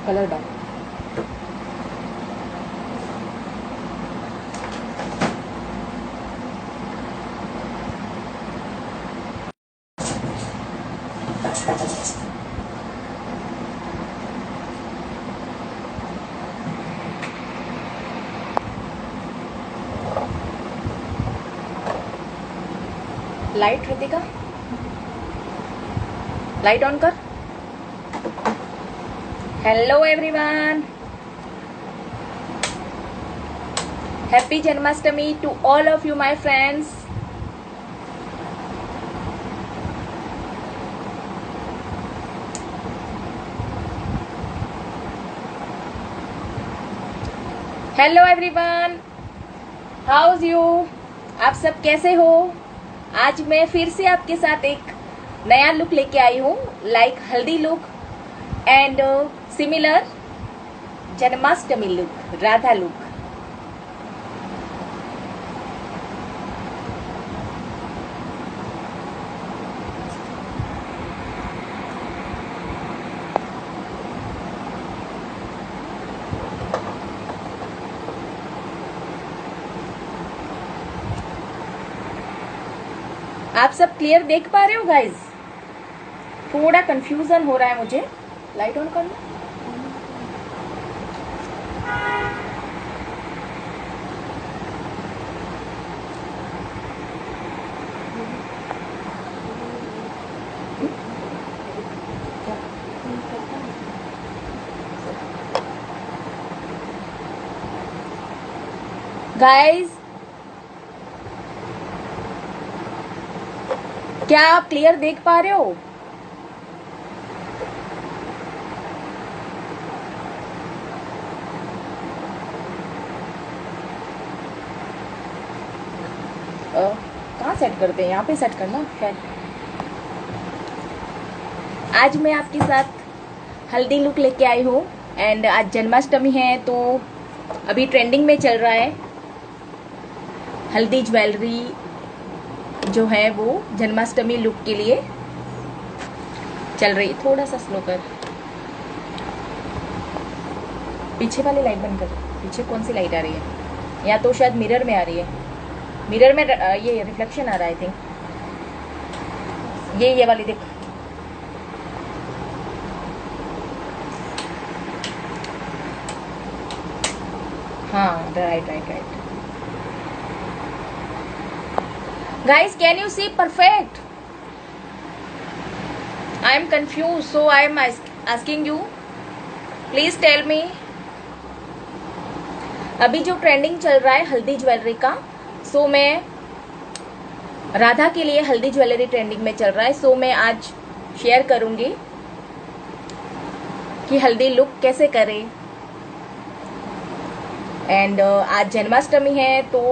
Colour डाल। Light Ritika, light on कर। Hello everyone, happy Janmashtami to all of you my friends. Hello everyone, how's you, आप सब कैसे हो? आज मैं फिर से आपके साथ एक नया लुक लेके आई हूँ, लाइक हल्दी look and similar Janmashtami look, Radha look. आप सब क्लियर देख पा रहे हो गाइज? थोड़ा कंफ्यूजन हो रहा है मुझे। लाइट ऑन कर लो। गाइज, क्या आप क्लियर देख पा रहे हो? कहाँ सेट करते हैं? यहाँ पे सेट करना शायद। आज मैं आपके साथ हल्दी लुक लेके आई हूँ एंड आज जन्माष्टमी है तो अभी ट्रेंडिंग में चल रहा है हल्दी ज्वेलरी जो है वो जन्माष्टमी लुक के लिए चल रही। थोड़ा सा स्लो कर, पीछे वाली लाइट बंद कर। पीछे कौन सी लाइट आ रही है? या तो शायद मिरर में आ रही है। मिरर में ये रिफ्लेक्शन आ रहा है आई थिंक। ये वाली देख। हाँ, right. Guys, can you see perfect? I am confused, so I am asking you. Please tell me. अभी जो ट्रेंडिंग चल रहा है हल्दी ज्वेलरी का, सो मैं राधा के लिए हल्दी ज्वेलरी ट्रेंडिंग में चल रहा है, सो मैं आज शेयर करूंगी कि हल्दी लुक कैसे करें। एंड आज जन्माष्टमी है तो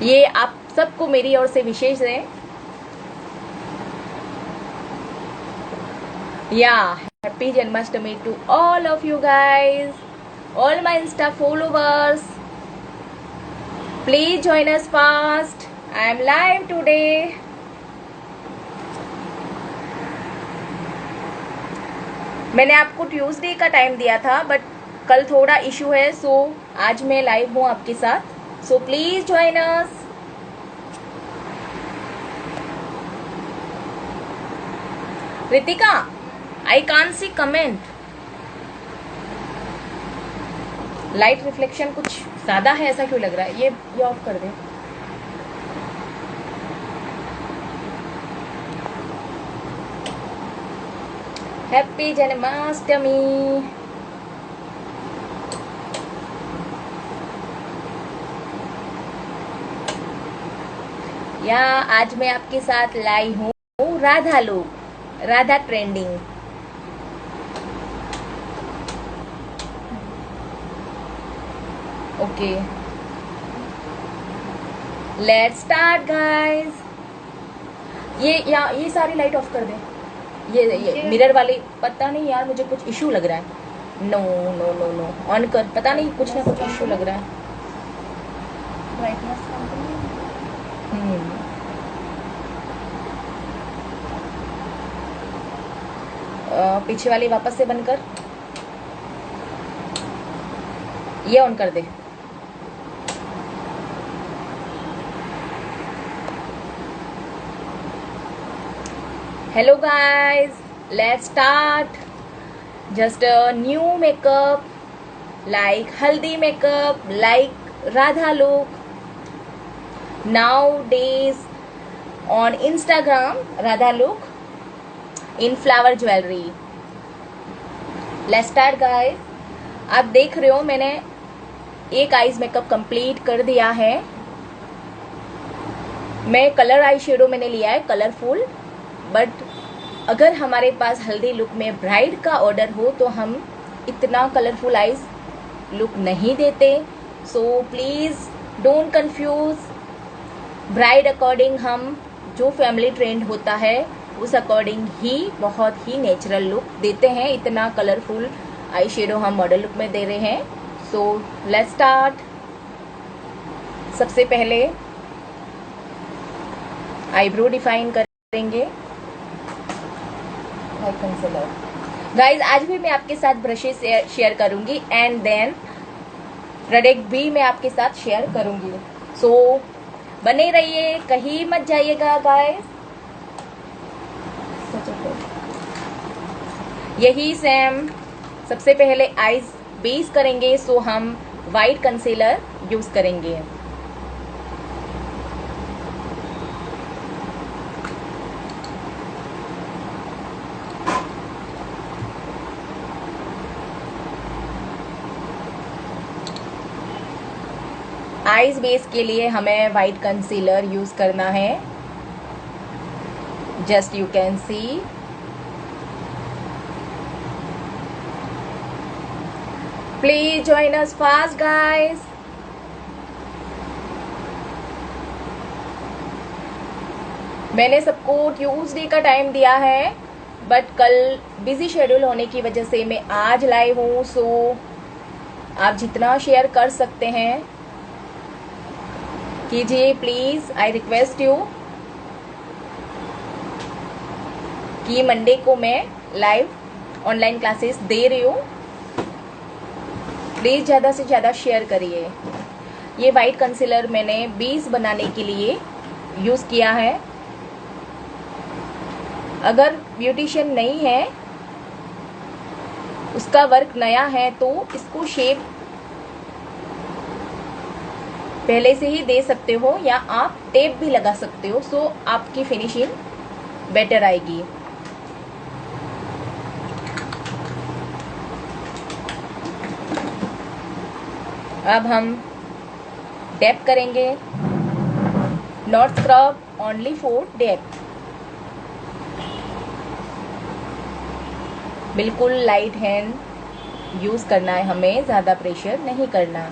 ये आप सबको मेरी ओर से विशेष है। या happy Janmashtami to all of you guys, all my insta followers. Please join us fast, I am live today. मैंने आपको ट्यूसडे का टाइम दिया था बट कल थोड़ा इशू है, सो आज मैं लाइव हूं आपके साथ, सो please join us. Ritika, I can't see comment. Light reflection कुछ ज्यादा है, ऐसा क्यों लग रहा है? ये ऑफ कर दे। हैप्पी जन्माष्टमी। या आज मैं आपके साथ लाई हूँ Radha look, Radha trending. Okay, let's start guys. ये सारी लाइट ऑफ कर दे। ये मिरर वाली, पता नहीं यार मुझे कुछ इशू लग रहा है। No no no no, on कर। पता नहीं कुछ ना कुछ इशू लग रहा है। ब्राइटनेस पीछे वाली वापस से बंद कर, ये ऑन कर दे। Hello guys, let's start just a new makeup, like haldi makeup, like Radha look. Nowadays on Instagram, Radha look in flower jewelry. Let's start guys. आप देख रहे हो मैंने एक आईज मेकअप कंप्लीट कर दिया है। मैं कलर आई शेडो मैंने लिया है कलरफुल, बट अगर हमारे पास हल्दी लुक में ब्राइड का ऑर्डर हो तो हम इतना कलरफुल आईज लुक नहीं देते। सो please don't confuse. Bride according हम जो फैमिली ट्रेंड होता है उस अकॉर्डिंग ही बहुत ही नेचुरल लुक देते हैं। इतना कलरफुल आई शेडो हम मॉडल लुक में दे रहे हैं। So let's start. सबसे पहले आईब्रो डिफाइन करेंगे कंसीलर। गाइज आज भी मैं आपके साथ ब्रशेस शेयर करूंगी एंड देन प्रोडक्ट भी मैं आपके साथ शेयर करूंगी। सो बने रहिए, कहीं मत जाइएगा गाइज। यही सेम सबसे पहले आईज बेस करेंगे। सो हम वाइट कंसीलर यूज करेंगे। आईज बेस के लिए हमें वाइट कंसीलर यूज करना है। Just you can C. Please join us fast guys. मैंने सबको ट्यूसडे का टाइम दिया है, बट कल बिजी शेड्यूल होने की वजह से मैं आज लाइव हूँ। सो आप जितना शेयर कर सकते हैं कीजिए प्लीज। आई रिक्वेस्ट यू कि मंडे को मैं लाइव ऑनलाइन क्लासेस दे रही हूँ। प्लीज ज्यादा से ज्यादा शेयर करिए। ये वाइट कंसीलर मैंने बेस बनाने के लिए यूज किया है। अगर ब्यूटिशियन नहीं है, उसका वर्क नया है, तो इसको शेप पहले से ही दे सकते हो या आप टेप भी लगा सकते हो। सो आपकी फिनिशिंग बेटर आएगी। अब हम डेप करेंगे। Not scrub, only for dab. बिल्कुल लाइट हैंड यूज करना है हमें, ज्यादा प्रेशर नहीं करना।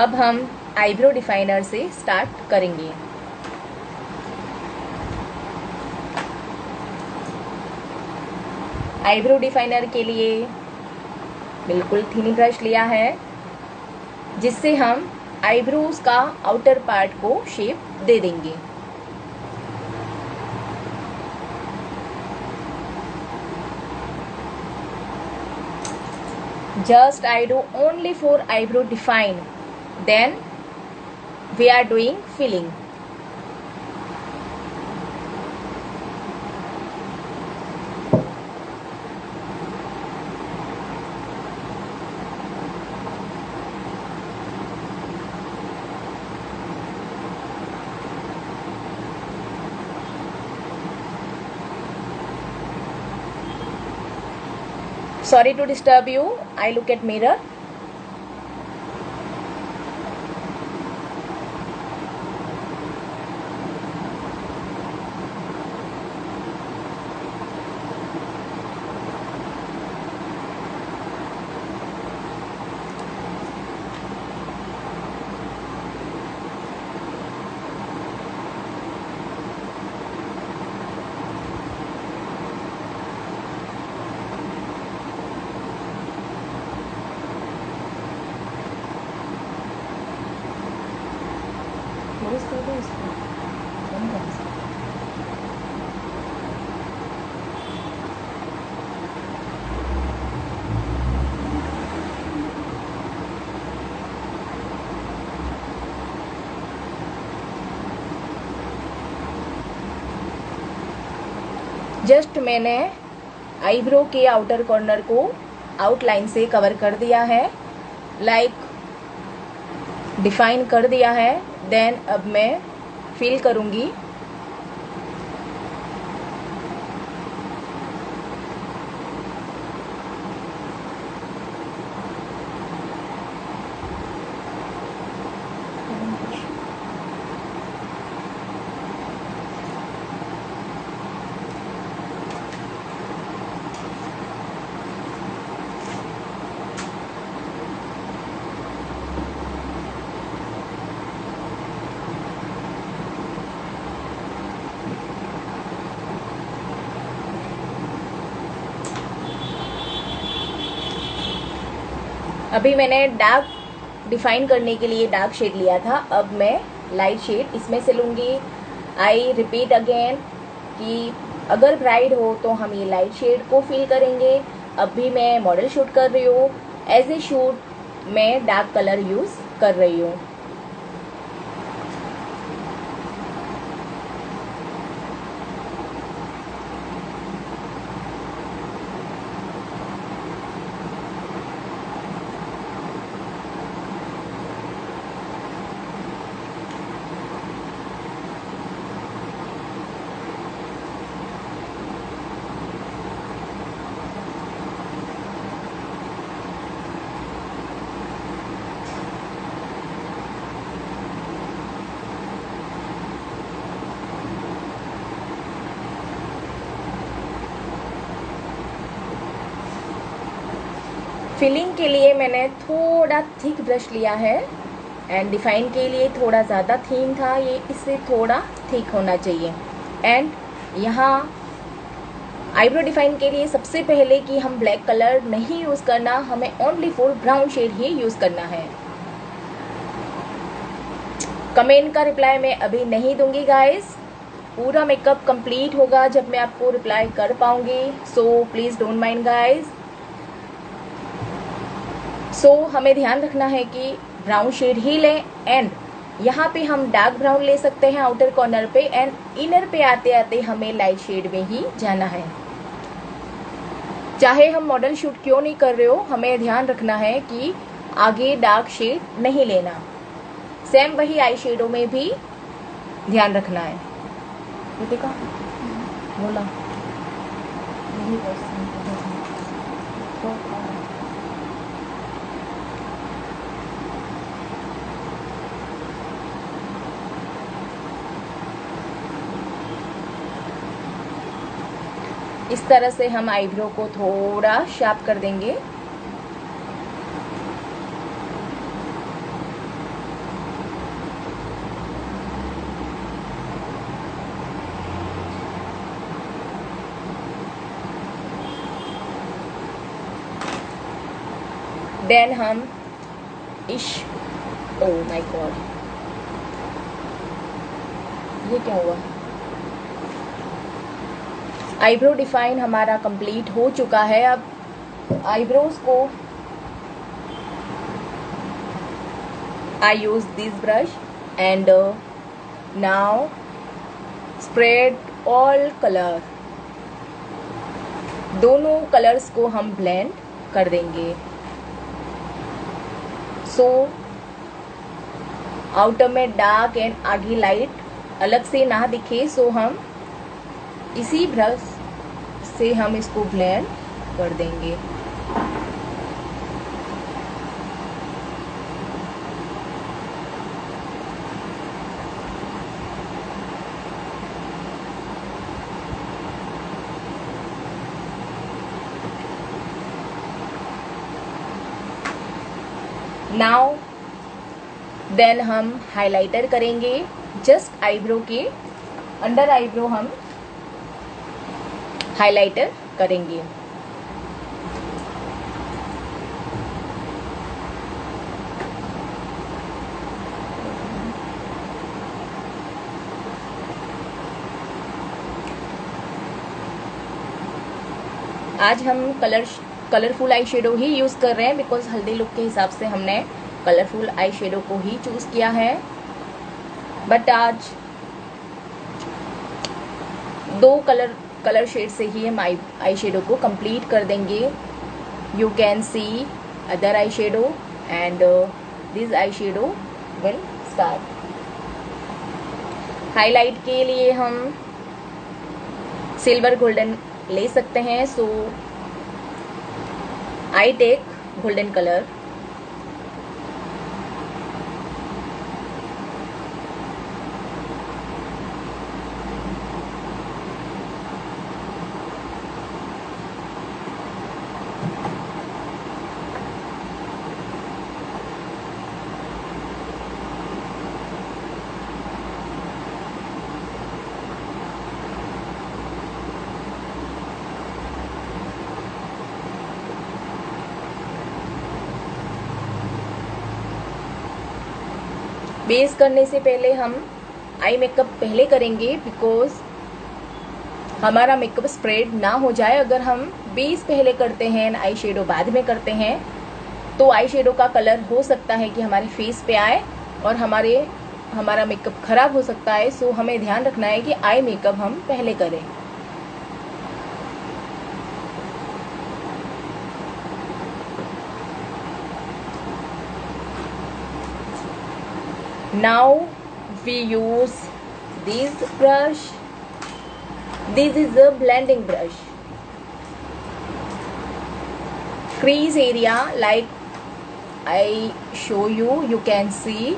अब हम आईब्रो डिफाइनर से स्टार्ट करेंगे। आईब्रो डिफाइनर के लिए बिल्कुल थिन ब्रश लिया है, जिससे हम आईब्रोज का आउटर पार्ट को शेप दे देंगे। Just I do only for eyebrow define. Then we are doing filling. Sorry to disturb you. I look at mirror. Press कर दो इसको, बंद कर इसको। जस्ट मैंने आईब्रो के आउटर कॉर्नर को आउटलाइन से कवर कर दिया है, लाइक डिफाइन कर दिया है। देन अब मैं फिल करूंगी। अभी मैंने डार्क डिफाइन करने के लिए डार्क शेड लिया था, अब मैं लाइट शेड इसमें से लूँगी। आई रिपीट अगेन कि अगर ब्राइड हो तो हम ये लाइट शेड को फिल करेंगे। अब भी मैं मॉडल शूट कर रही हूँ, एज ए शूट मैं डार्क कलर यूज़ कर रही हूँ। फिलिंग के लिए मैंने थोड़ा थिक ब्रश लिया है एंड डिफाइन के लिए थोड़ा ज़्यादा थीन था, ये इससे थोड़ा थिक होना चाहिए। एंड यहाँ आईब्रो डिफाइन के लिए सबसे पहले कि हम ब्लैक कलर नहीं यूज़ करना, हमें ओनली फॉर ब्राउन शेड ही यूज़ करना है। कमेंट का रिप्लाई मैं अभी नहीं दूंगी गाइस, पूरा मेकअप कंप्लीट होगा जब मैं आपको रिप्लाई कर पाऊंगी, so please don't mind guys. So हमें ध्यान रखना है कि ब्राउन शेड ही लें एंड यहाँ पे हम डार्क ब्राउन ले सकते हैं आउटर कॉर्नर पे, एंड इनर पे आते आते हमें लाइट शेड में ही जाना है। चाहे हम मॉडल शूट क्यों नहीं कर रहे हो, हमें ध्यान रखना है कि आगे डार्क शेड नहीं लेना। सेम वही आई शेडो में भी ध्यान रखना है। देखा बोला इस तरह से हम आईब्रो को थोड़ा शार्प कर देंगे। देन हम ओह माय गॉड, ये क्या हुआ। आईब्रो डिफाइन हमारा कंप्लीट हो चुका है। अब आईब्रोज को I use this brush and now spread all colour, दोनों कलर्स को हम ब्लेंड कर देंगे। सो आउटर में डार्क एंड आगे लाइट अलग से ना दिखे, सो हम इसी ब्रश से हम इसको ब्लेंड कर देंगे। नाउ देन हम हाइलाइटर करेंगे। जस्ट आईब्रो के अंडर आईब्रो हम हाइलाइटर करेंगे। आज हम कलरफुल आई शेडो ही यूज़ कर रहे हैं, बिकॉज हल्दी लुक के हिसाब से हमने कलरफुल आई शेडो को ही चूज़ किया है। बट आज दो कलर शेड से ही हम आई शेडो को कंप्लीट कर देंगे। You can see other eye shadow and this eye shadow will start. Highlight के लिए हम सिल्वर गोल्डन ले सकते हैं, so I take golden colour. Base करने से पहले हम आई मेकअप पहले करेंगे, बिकॉज हमारा मेकअप स्प्रेड ना हो जाए। अगर हम बेस पहले करते हैं, आई शेडो बाद में करते हैं, तो आई शेडो का कलर हो सकता है कि हमारे फेस पे आए और हमारा मेकअप खराब हो सकता है। सो हमें ध्यान रखना है कि आई मेकअप हम पहले करें। Now we use this brush. This is a blending brush. Crease area, like I show you, you can see.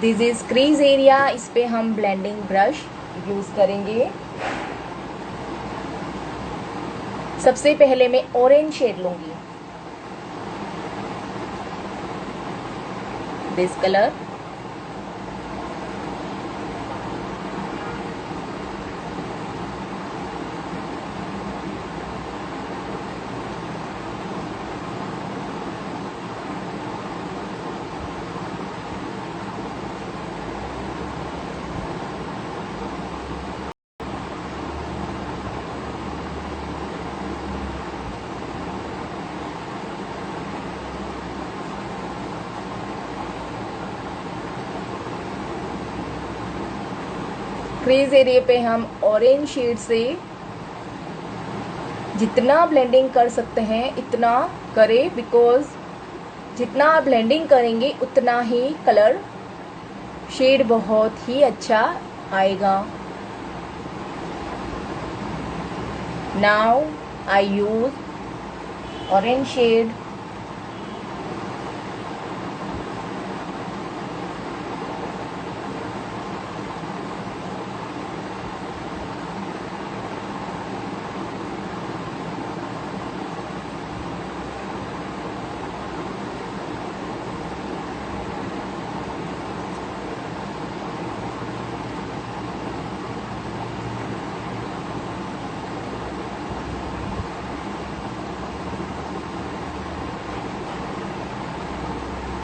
This is crease area. इस पे हम blending brush use करेंगे। सबसे पहले मैं ऑरेंज शेड लूंगी, दिस कलर। क्रीज एरिया पे हम ऑरेंज शेड से जितना ब्लेंडिंग कर सकते हैं इतना करें, बिकॉज जितना आप ब्लेंडिंग करेंगे उतना ही कलर शेड बहुत ही अच्छा आएगा। Now I use orange shade.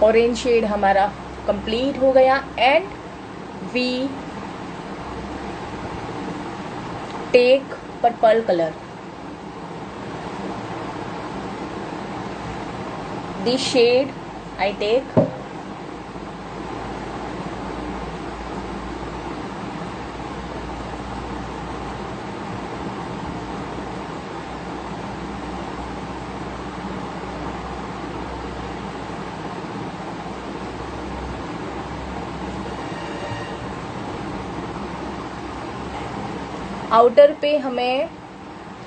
Orange shade हमारा कंप्लीट हो गया and we take purple colour. This shade I take. Outer पे हमें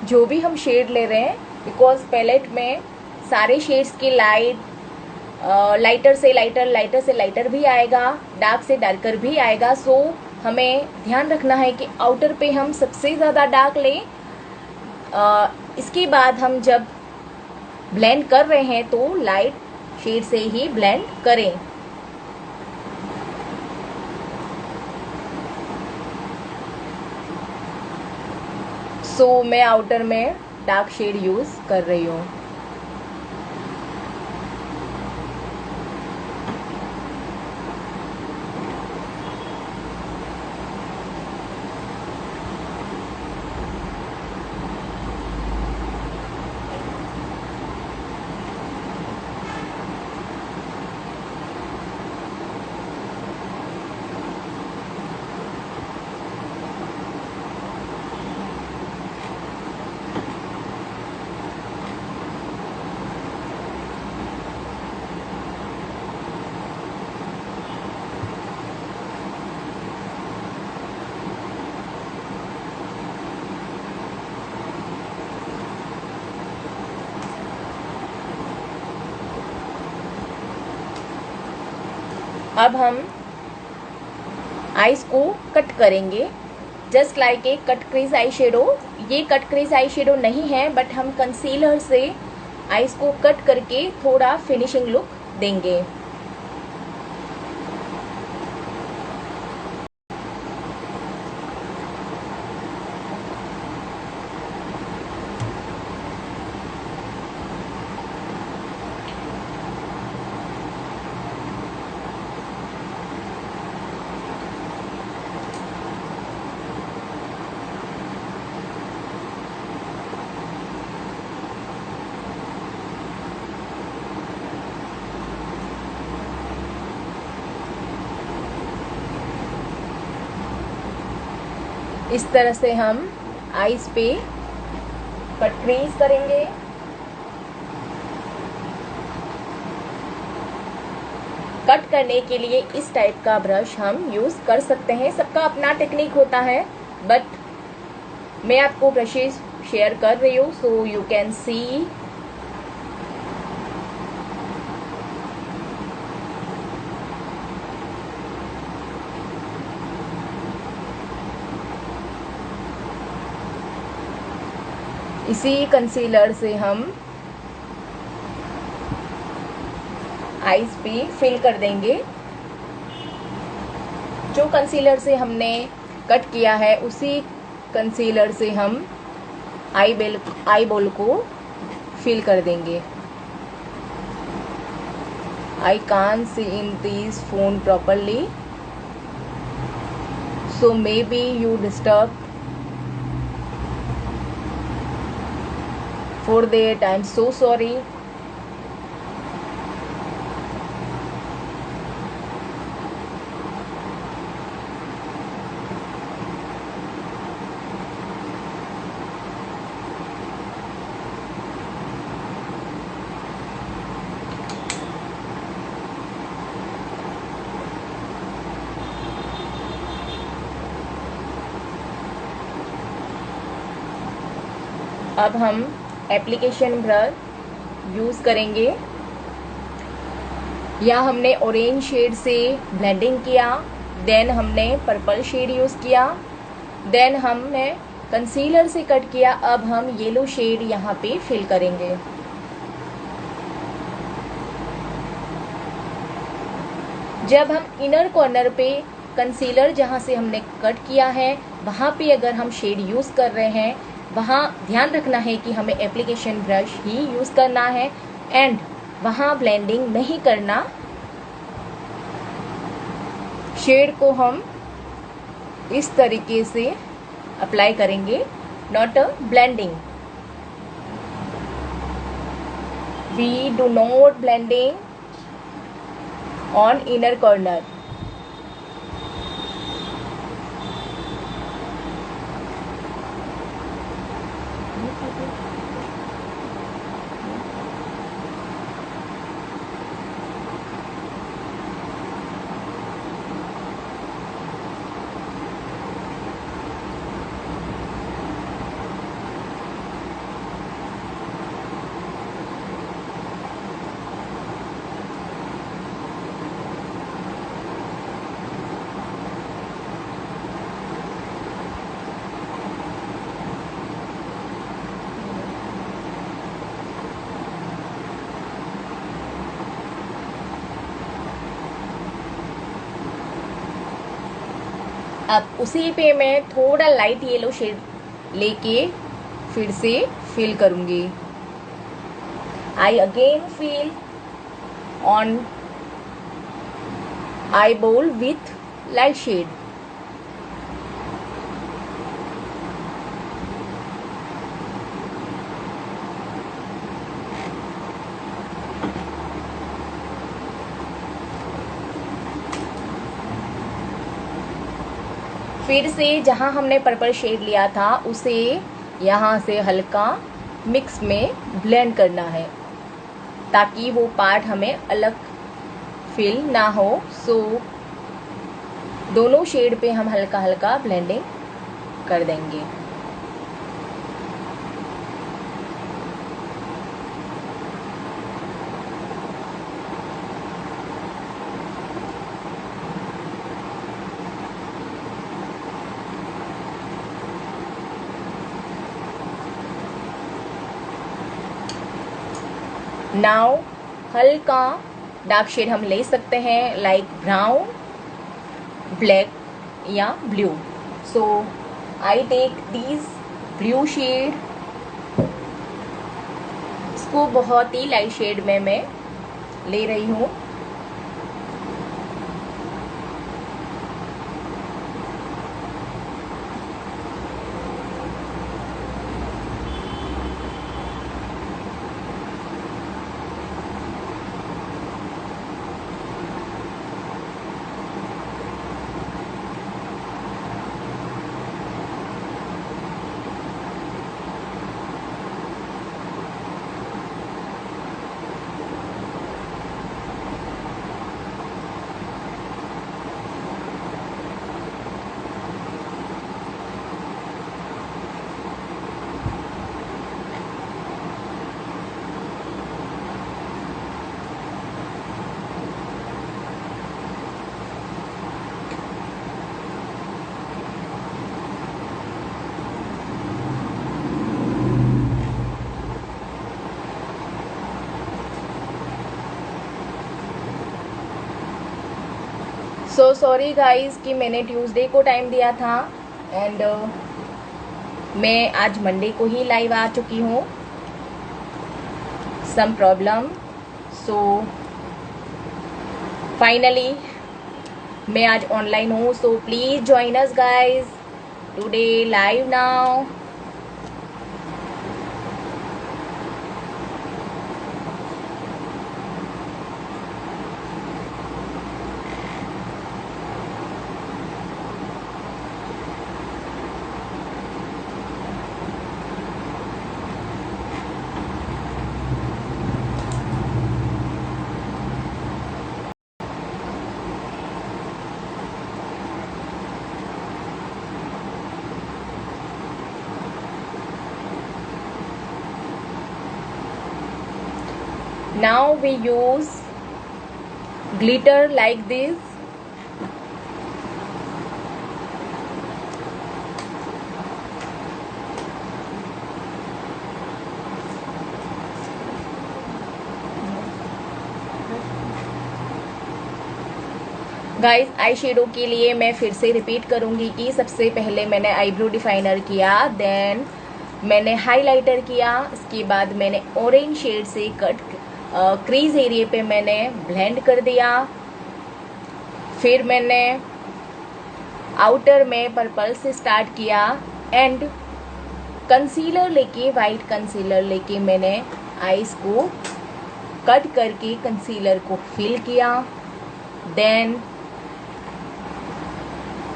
जो भी हम शेड ले रहे हैं, बिकॉज पैलेट में सारे शेड्स की लाइटर से लाइटर भी आएगा, डार्क से डार्कर भी आएगा। सो हमें ध्यान रखना है कि आउटर पे हम सबसे ज़्यादा डार्क लें। इसके बाद हम जब ब्लेंड कर रहे हैं तो लाइट शेड से ही ब्लेंड करें। सो मैं आउटर में डार्क शेड यूज कर रही हूँ। अब हम आईज को कट करेंगे, just like a cut crease eye shadow. ये कट क्रीज आई शेडो नहीं है, बट हम कंसीलर से आईज को कट करके थोड़ा फिनिशिंग लुक देंगे। इस तरह से हम आईज पे कट क्रीज करेंगे। कट करने के लिए इस टाइप का ब्रश हम यूज कर सकते हैं, सबका अपना टेक्निक होता है, बट मैं आपको ब्रशेस शेयर कर रही हूँ सो यू कैन सी। इसी कंसीलर से हम आईज पे फिल कर देंगे। जो कंसीलर से हमने कट किया है उसी कंसीलर से हम आई बॉल को फिल कर देंगे। I can't see in this phone properly, so may be you disturb for that I'm so sorry। अब हम एप्लीकेशन ब्रश यूज करेंगे। या हमने ऑरेंज शेड से ब्लेंडिंग किया, देन हमने पर्पल शेड यूज किया, देन हमने कंसीलर से कट किया। अब हम येलो शेड यहाँ पे फिल करेंगे। जब हम इनर कॉर्नर पे कंसीलर जहाँ से हमने कट किया है वहाँ पे अगर हम शेड यूज कर रहे हैं, वहाँ ध्यान रखना है कि हमें एप्लीकेशन ब्रश ही यूज करना है एंड वहाँ ब्लेंडिंग नहीं करना। शेड को हम इस तरीके से अप्लाई करेंगे, not a blending. We do not blending on inner corner. अब उसी पे मैं थोड़ा लाइट येलो शेड लेके फिर से फिल करूंगी। I again fill on eye ball with light shade. फिर से जहाँ हमने पर्पल शेड लिया था उसे यहाँ से हल्का मिक्स में ब्लेंड करना है ताकि वो पार्ट हमें अलग फील ना हो। सो दोनों शेड पे हम हल्का हल्का ब्लेंडिंग कर देंगे। नाउ हल्का डार्क शेड हम ले सकते हैं, लाइक ब्राउन, ब्लैक या blue. So I take this blue shade. इसको बहुत ही लाइट शेड में मैं ले रही हूँ. सो सॉरी गाइज कि मैंने ट्यूसडे को टाइम दिया था एंड मैं आज मंडे को ही लाइव आ चुकी हूँ. Some problem. सो फाइनली मैं आज ऑनलाइन हूँ. So please join us guys today live now. Now we use glitter like this. Guys eye shadow के लिए मैं फिर से रिपीट करूंगी कि सबसे पहले मैंने आईब्रो डिफाइनर किया, देन मैंने हाइलाइटर किया, इसके बाद मैंने ऑरेंज शेड से कट क्रीज एरिया पे मैंने ब्लेंड कर दिया. फिर मैंने आउटर में पर्पल से स्टार्ट किया एंड कंसीलर लेके, वाइट कंसीलर लेके मैंने आईज को कट करके कंसीलर को फिल किया. देन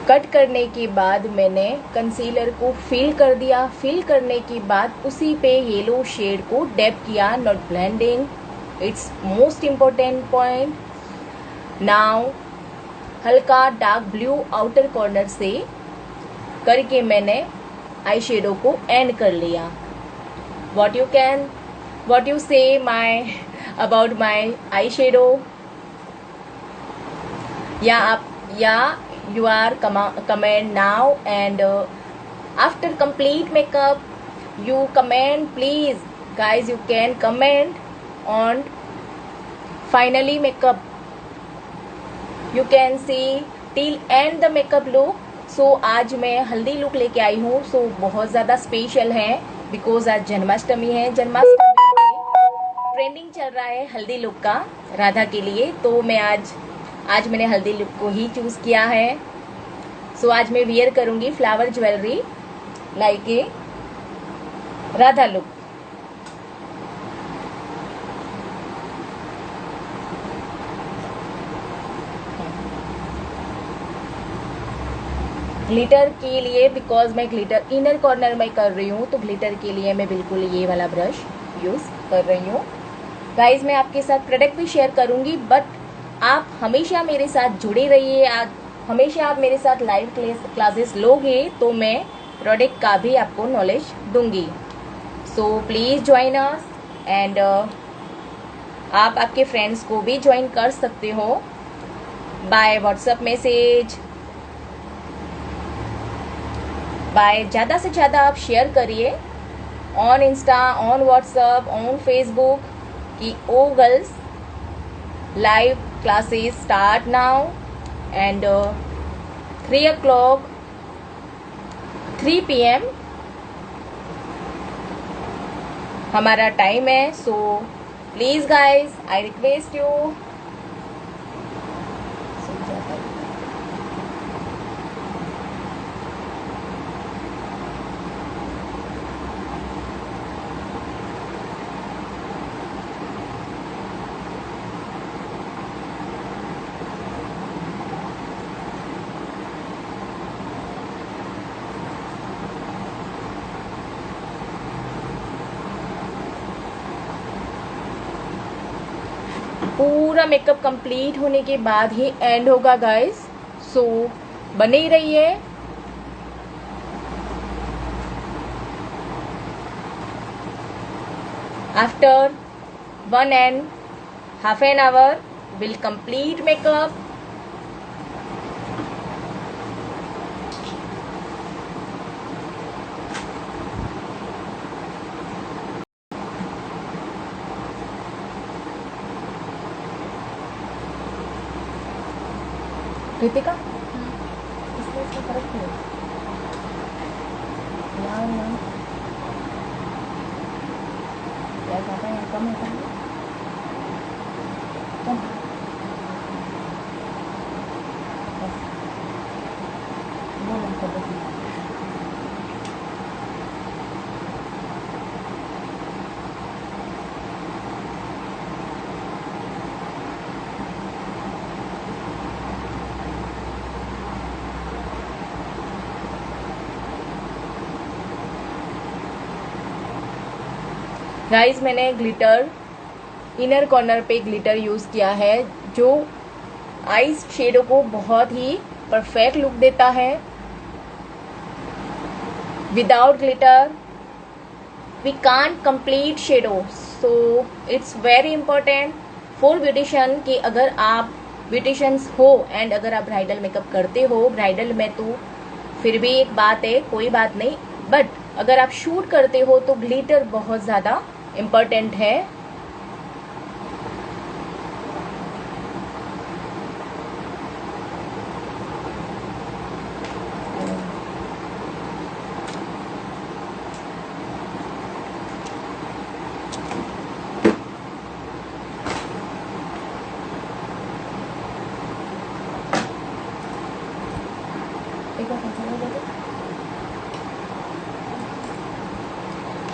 कट करने के बाद मैंने कंसीलर को फिल कर दिया. फिल करने के बाद उसी पे येलो शेड को डैप किया, not blending. It's most important point. Now हल्का डार्क ब्लू आउटर कॉर्नर से करके मैंने आई शेडो को एंड कर लिया. what you say about my eye shadow? You are comment now and after complete makeup you comment, please guys. You can comment on finally makeup. You can see till end the makeup look. So आज मैं हल्दी look लेके आई हूँ. सो बहुत ज़्यादा special है because आज जन्माष्टमी है. जन्माष्टमी ट्रेंडिंग चल रहा है हल्दी लुक का राधा के लिए. तो मैं आज मैंने हल्दी लुक को ही चूज़ किया है. सो आज मैं वियर करूँगी flower jewellery like a Radha look. Glitter के लिए बिकॉज मैं ग्लिटर इनर कॉर्नर में कर रही हूँ, तो ग्लिटर के लिए मैं बिल्कुल ये वाला ब्रश यूज़ कर रही हूँ. गाइज मैं आपके साथ प्रोडक्ट भी शेयर करूँगी, बट आप हमेशा मेरे साथ जुड़े रहिए. हमेशा आप मेरे साथ लाइव क्लासेस लोगे तो मैं प्रोडक्ट का भी आपको नॉलेज दूंगी. So please join us and आप आपके फ्रेंड्स को भी ज्वाइन कर सकते हो बाय व्हाट्सएप मैसेज, बाय ज़्यादा से ज़्यादा आप शेयर करिए on Insta, on WhatsApp, on Facebook. कि O girls live classes start now and 3 o'clock 3 PM हमारा टाइम है. So please guys I request you. पूरा मेकअप कंप्लीट होने के बाद ही एंड होगा गाइस. सो बने ही रहिए. After 1.5 hour will complete makeup. Ritika इसमें इसका फर्क नहीं है. यहाँ क्या ज़्यादा है कम होता है. कम बस वो लगता है. गाइस मैंने ग्लिटर इनर कॉर्नर पे ग्लिटर यूज़ किया है जो आईज शेडो को बहुत ही परफेक्ट लुक देता है. Without glitter we can't complete shadow. So it's very important for beautician कि अगर आप ब्यूटिशियंस हो एंड अगर आप ब्राइडल मेकअप करते हो, ब्राइडल में तो फिर भी एक बात है, कोई बात नहीं, बट अगर आप शूट करते हो तो ग्लिटर बहुत ज़्यादा इम्पोर्टेंट है.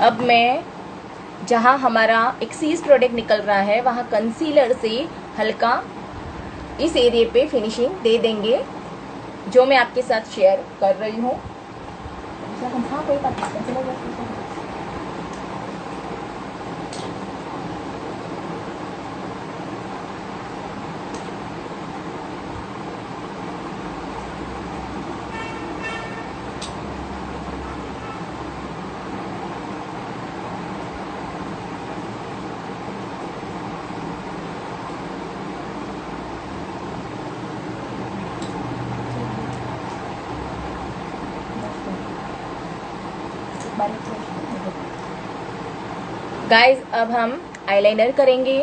अब मैं जहाँ हमारा एक्सीज प्रोडक्ट निकल रहा है वहाँ कंसीलर से हल्का इस एरिया पे फिनिशिंग दे देंगे जो मैं आपके साथ शेयर कर रही हूँ. गाइज अब हम आईलाइनर करेंगे.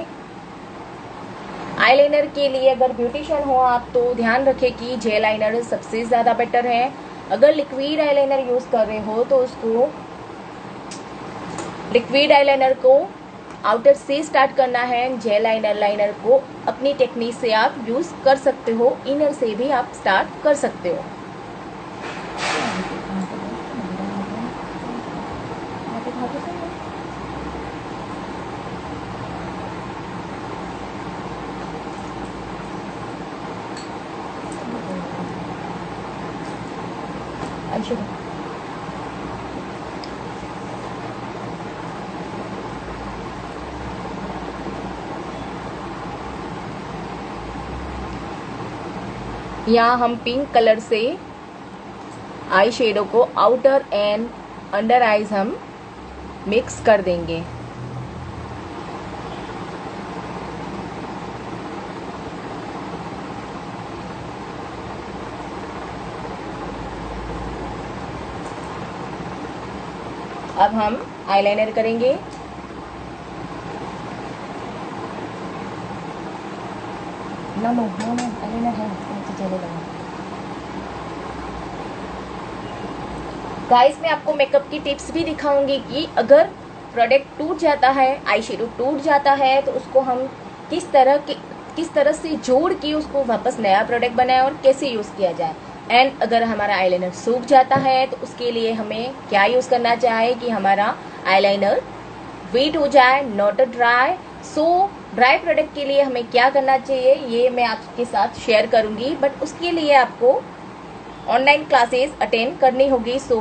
आईलाइनर के लिए अगर ब्यूटिशियन हो आप तो ध्यान रखें कि जेल लाइनर सबसे ज़्यादा बेटर है. अगर लिक्विड आईलाइनर यूज़ कर रहे हो तो उसको लिक्विड आईलाइनर को आउटर से स्टार्ट करना है. जेल लाइनर को अपनी टेक्निक से आप यूज़ कर सकते हो, इनर से भी आप स्टार्ट कर सकते हो. यहाँ हम पिंक कलर से आई शेडो को आउटर एंड अंडर आईज हम मिक्स कर देंगे. अब हम आईलाइनर करेंगे. No no no no eyeliner है तो चलेगा। गाइस मैं आपको मेकअप की टिप्स भी दिखाऊंगी कि अगर प्रोडक्ट टूट जाता है, आई शेडो टूट जाता है, तो उसको हम किस तरह से जोड़ के उसको वापस नया प्रोडक्ट बनाए और कैसे यूज़ किया जाए। एंड अगर हमारा आईलाइनर सूख जाता है तो उसके लिए हमें क्या यूज़ करना चाहिए कि हमारा आईलाइनर वेट हो जाए, not dry. So dry product के लिए हमें क्या करना चाहिए ये मैं आपके साथ शेयर करूंगी, बट उसके लिए आपको ऑनलाइन क्लासेस अटेंड करनी होगी। So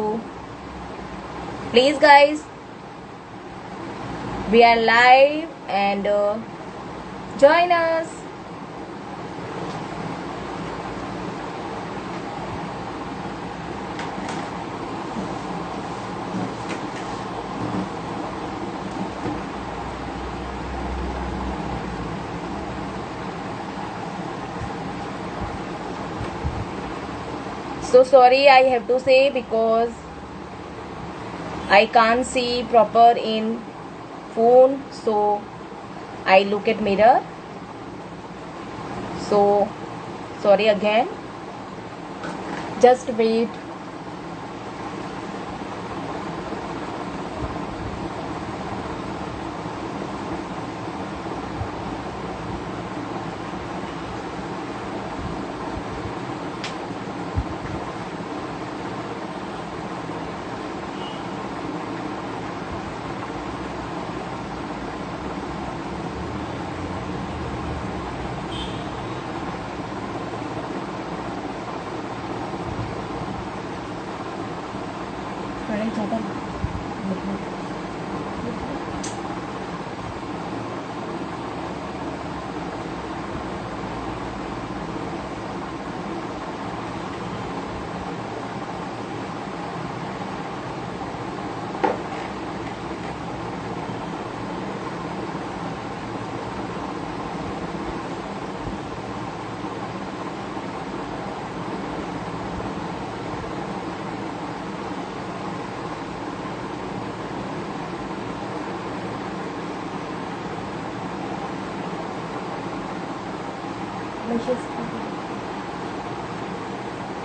please guys, we are live and join us. So sorry I have to say because I can't see proper in phone, so I look at mirror. So sorry again, just wait.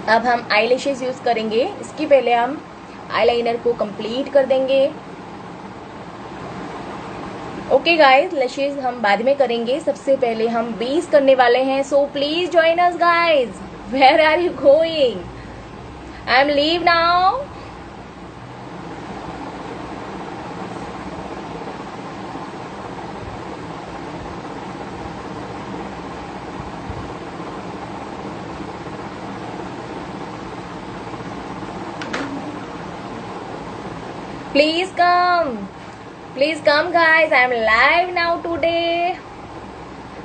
अब हम eye lashes use करेंगे। इसके पहले हम eyeliner को complete कर देंगे। Okay guys, lashes हम बाद में करेंगे, सबसे पहले हम बेस करने वाले हैं। So please join us guys, where are you going? I am leave now. Please come guys, I am live now today.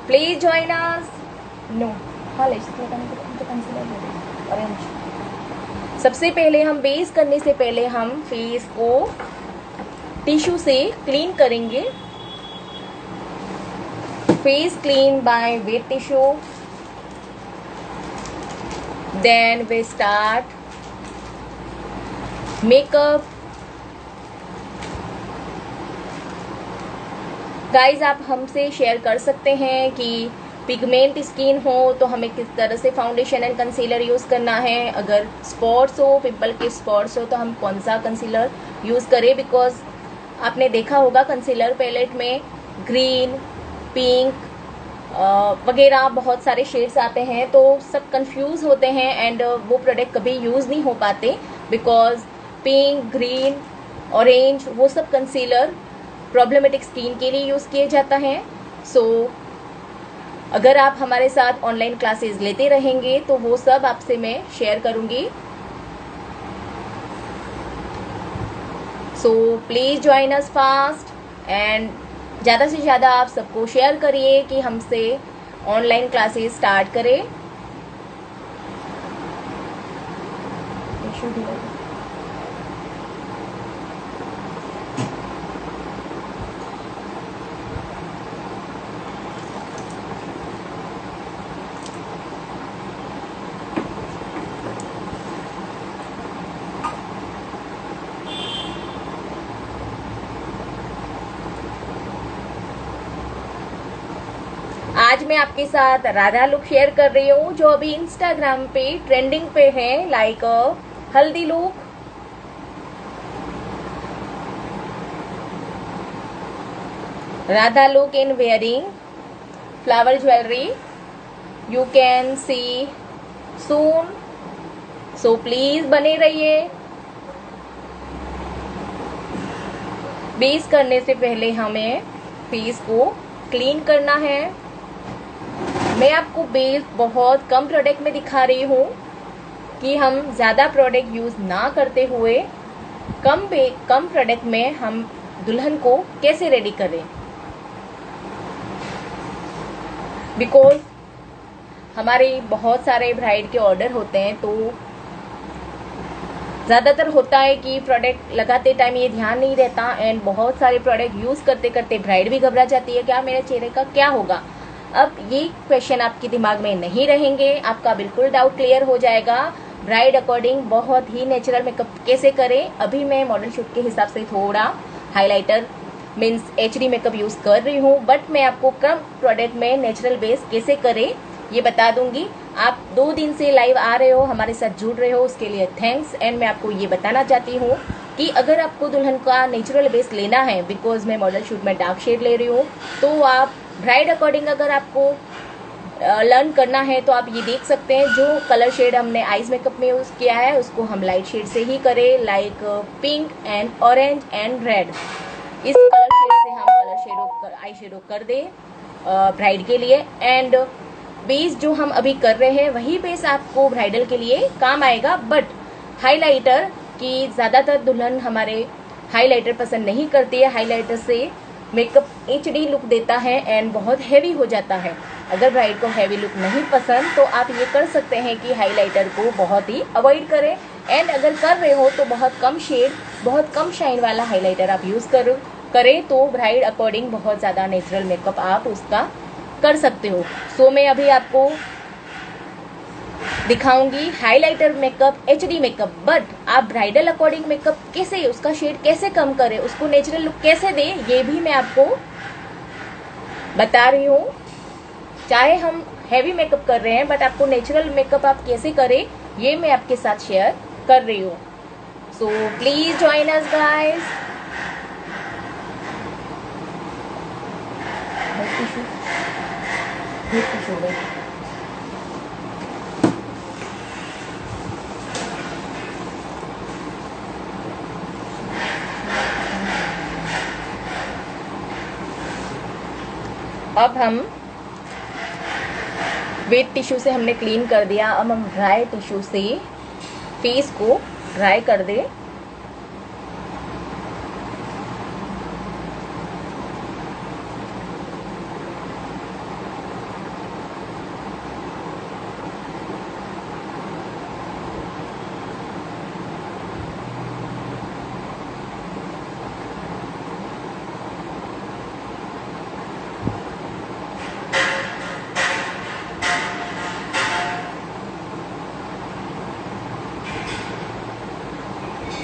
Please join us. No, orange. सबसे पहले हम बेस करने से पहले हम फेस को टिश्यू से क्लीन करेंगे। Face clean by wet tissue, then we start makeup. Guys आप हमसे शेयर कर सकते हैं कि पिगमेंट स्किन हो तो हमें किस तरह से फाउंडेशन एंड कंसीलर यूज़ करना है। अगर स्पॉट्स हो, पिंपल के स्पॉट्स हो, तो हम कौन सा कंसीलर यूज़ करें। बिकॉज आपने देखा होगा कंसीलर पैलेट में ग्रीन, पिंक वगैरह बहुत सारे शेड्स आते हैं, तो सब कंफ्यूज होते हैं एंड वो प्रोडक्ट कभी यूज़ नहीं हो पाते। बिकॉज पिंक, ग्रीन, ऑरेंज वो सब कंसीलर प्रॉब्लमेटिक स्किन के लिए यूज़ किए जाता है। सो अगर आप हमारे साथ ऑनलाइन क्लासेस लेते रहेंगे तो वो सब आपसे मैं शेयर करूंगी। So please join us fast and ज़्यादा से ज़्यादा आप सबको शेयर करिए कि हमसे ऑनलाइन क्लासेस स्टार्ट करें। आज मैं आपके साथ राधा लुक शेयर कर रही हूँ जो अभी इंस्टाग्राम पे ट्रेंडिंग पे है, लाइक हल्दी look. Radha look in wearing flower jewelry. You can see soon. So please बने रहिए। बेस करने से पहले हमें फेस को क्लीन करना है। मैं आपको बेस बहुत कम प्रोडक्ट में दिखा रही हूँ कि हम ज़्यादा प्रोडक्ट यूज़ ना करते हुए कम प्रोडक्ट में हम दुल्हन को कैसे रेडी करें। बिकॉज हमारे बहुत सारे ब्राइड के ऑर्डर होते हैं, तो ज़्यादातर होता है कि प्रोडक्ट लगाते टाइम ये ध्यान नहीं रहता एंड बहुत सारे प्रोडक्ट यूज़ करते करते ब्राइड भी घबरा जाती है, क्या मेरे चेहरे का क्या होगा। अब ये क्वेश्चन आपके दिमाग में नहीं रहेंगे, आपका बिल्कुल डाउट क्लियर हो जाएगा। ब्राइड अकॉर्डिंग बहुत ही नेचुरल मेकअप कैसे करें। अभी मैं मॉडल शूट के हिसाब से थोड़ा highlighter means HD makeup use कर रही हूँ, बट मैं आपको कम प्रोडक्ट में नेचुरल बेस कैसे करें ये बता दूंगी। आप 2 दिन से लाइव आ रहे हो, हमारे साथ जुड़ रहे हो, उसके लिए थैंक्स। एंड मैं आपको ये बताना चाहती हूँ कि अगर आपको दुल्हन का नेचुरल बेस लेना है, बिकॉज मैं मॉडल शूट में डार्क शेड ले रही हूँ, तो आप ब्राइड अकॉर्डिंग अगर आपको लर्न करना है तो आप ये देख सकते हैं जो कलर शेड हमने आईज मेकअप में यूज़ किया है उसको हम लाइट शेड से ही करें, like pink and orange and red. इस कलर शेड से हम कलर शेडो आई शेडो कर दे ब्राइड के लिए। एंड बेस जो हम अभी कर रहे हैं वही बेस आपको ब्राइडल के लिए काम आएगा, बट हाइलाइटर की ज़्यादातर दुल्हन हमारे हाइलाइटर पसंद नहीं करती है। हाइलाइटर से मेकअप एचडी लुक देता है एंड बहुत हैवी हो जाता है। अगर ब्राइड को हैवी लुक नहीं पसंद तो आप ये कर सकते हैं कि हाइलाइटर को बहुत ही अवॉइड करें। एंड अगर कर रहे हो तो बहुत कम शेड, बहुत कम शाइन वाला हाइलाइटर आप यूज़ करें तो ब्राइड अकॉर्डिंग बहुत ज़्यादा नेचुरल मेकअप आप उसका कर सकते हो। सो मैं अभी आपको दिखाऊंगी highlighter makeup, HD makeup, but आप ब्राइडल अकॉर्डिंग मेकअप कैसे, उसका शेड कैसे कम करें, उसको नेचुरल लुक कैसे दें, ये भी मैं आपको बता रही हूँ। चाहे हम हैवी मेकअप कर रहे हैं बट आपको नेचुरल मेकअप आप कैसे करें ये मैं आपके साथ शेयर कर रही हूँ। So please join us guys. अब हम वेट टिश्यू से हमने क्लीन कर दिया, अब हम ड्राई टिश्यू से फेस को ड्राई कर दे।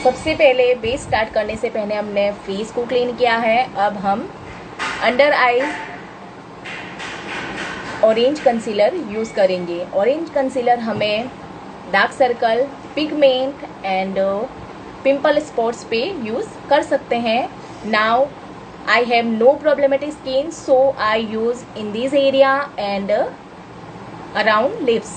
सबसे पहले बेस स्टार्ट करने से पहले हमने फेस को क्लीन किया है। अब हम under eyes orange concealer use करेंगे। ऑरेंज कंसीलर हमें dark circle, pigment and pimple spots पे यूज़ कर सकते हैं। Now I have no problematic skin, so I use in this area and around lips.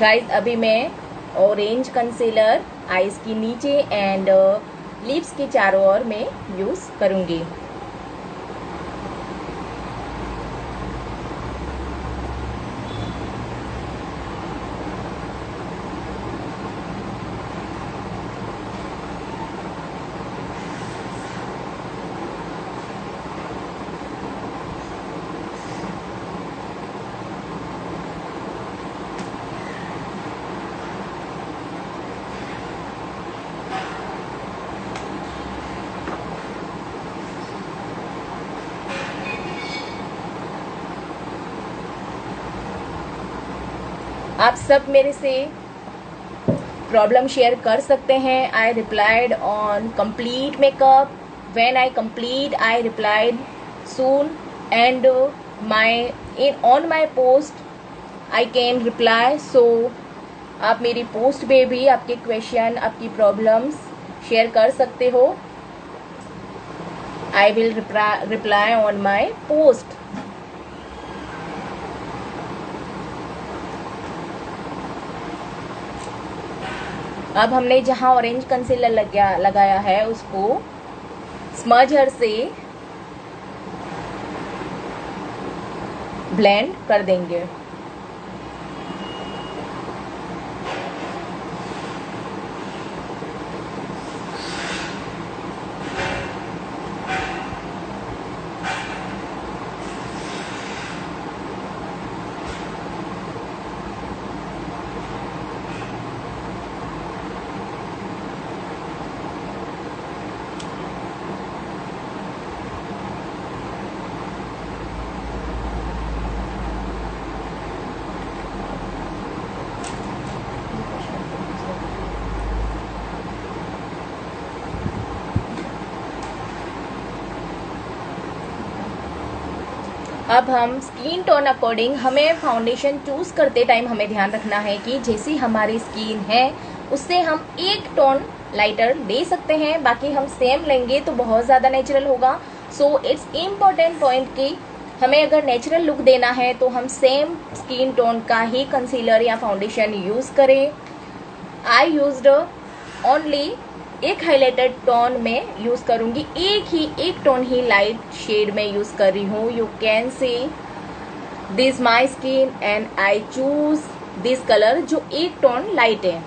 Guys अभी मैं ऑरेंज कंसीलर आईज की नीचे एंड लिप्स के चारों ओर में यूज़ करूँगी। आप सब मेरे से प्रॉब्लम शेयर कर सकते हैं। I replied on complete makeup, when I complete I replied soon, and my on my post I can reply. So आप मेरी पोस्ट पे भी आपके क्वेश्चन, आपकी प्रॉब्लम्स शेयर कर सकते हो। I will reply on my post. अब हमने जहां ऑरेंज कंसीलर लगाया है उसको स्मजर से ब्लेंड कर देंगे। अब हम स्किन टोन अकॉर्डिंग, हमें फाउंडेशन चूज करते टाइम हमें ध्यान रखना है कि जैसी हमारी स्किन है उससे हम एक टोन लाइटर ले सकते हैं, बाकी हम सेम लेंगे तो बहुत ज़्यादा नेचुरल होगा। सो इट्स इम्पोर्टेंट पॉइंट कि हमें अगर नेचुरल लुक देना है तो हम सेम स्किन टोन का ही कंसीलर या फाउंडेशन यूज़ करें। आई यूज्ड ओनली एक हाइलाइटेड टोन में यूज करूंगी, एक टोन ही लाइट शेड में यूज कर रही हूँ। You can see this my skin and I choose this colour जो एक टोन लाइट है।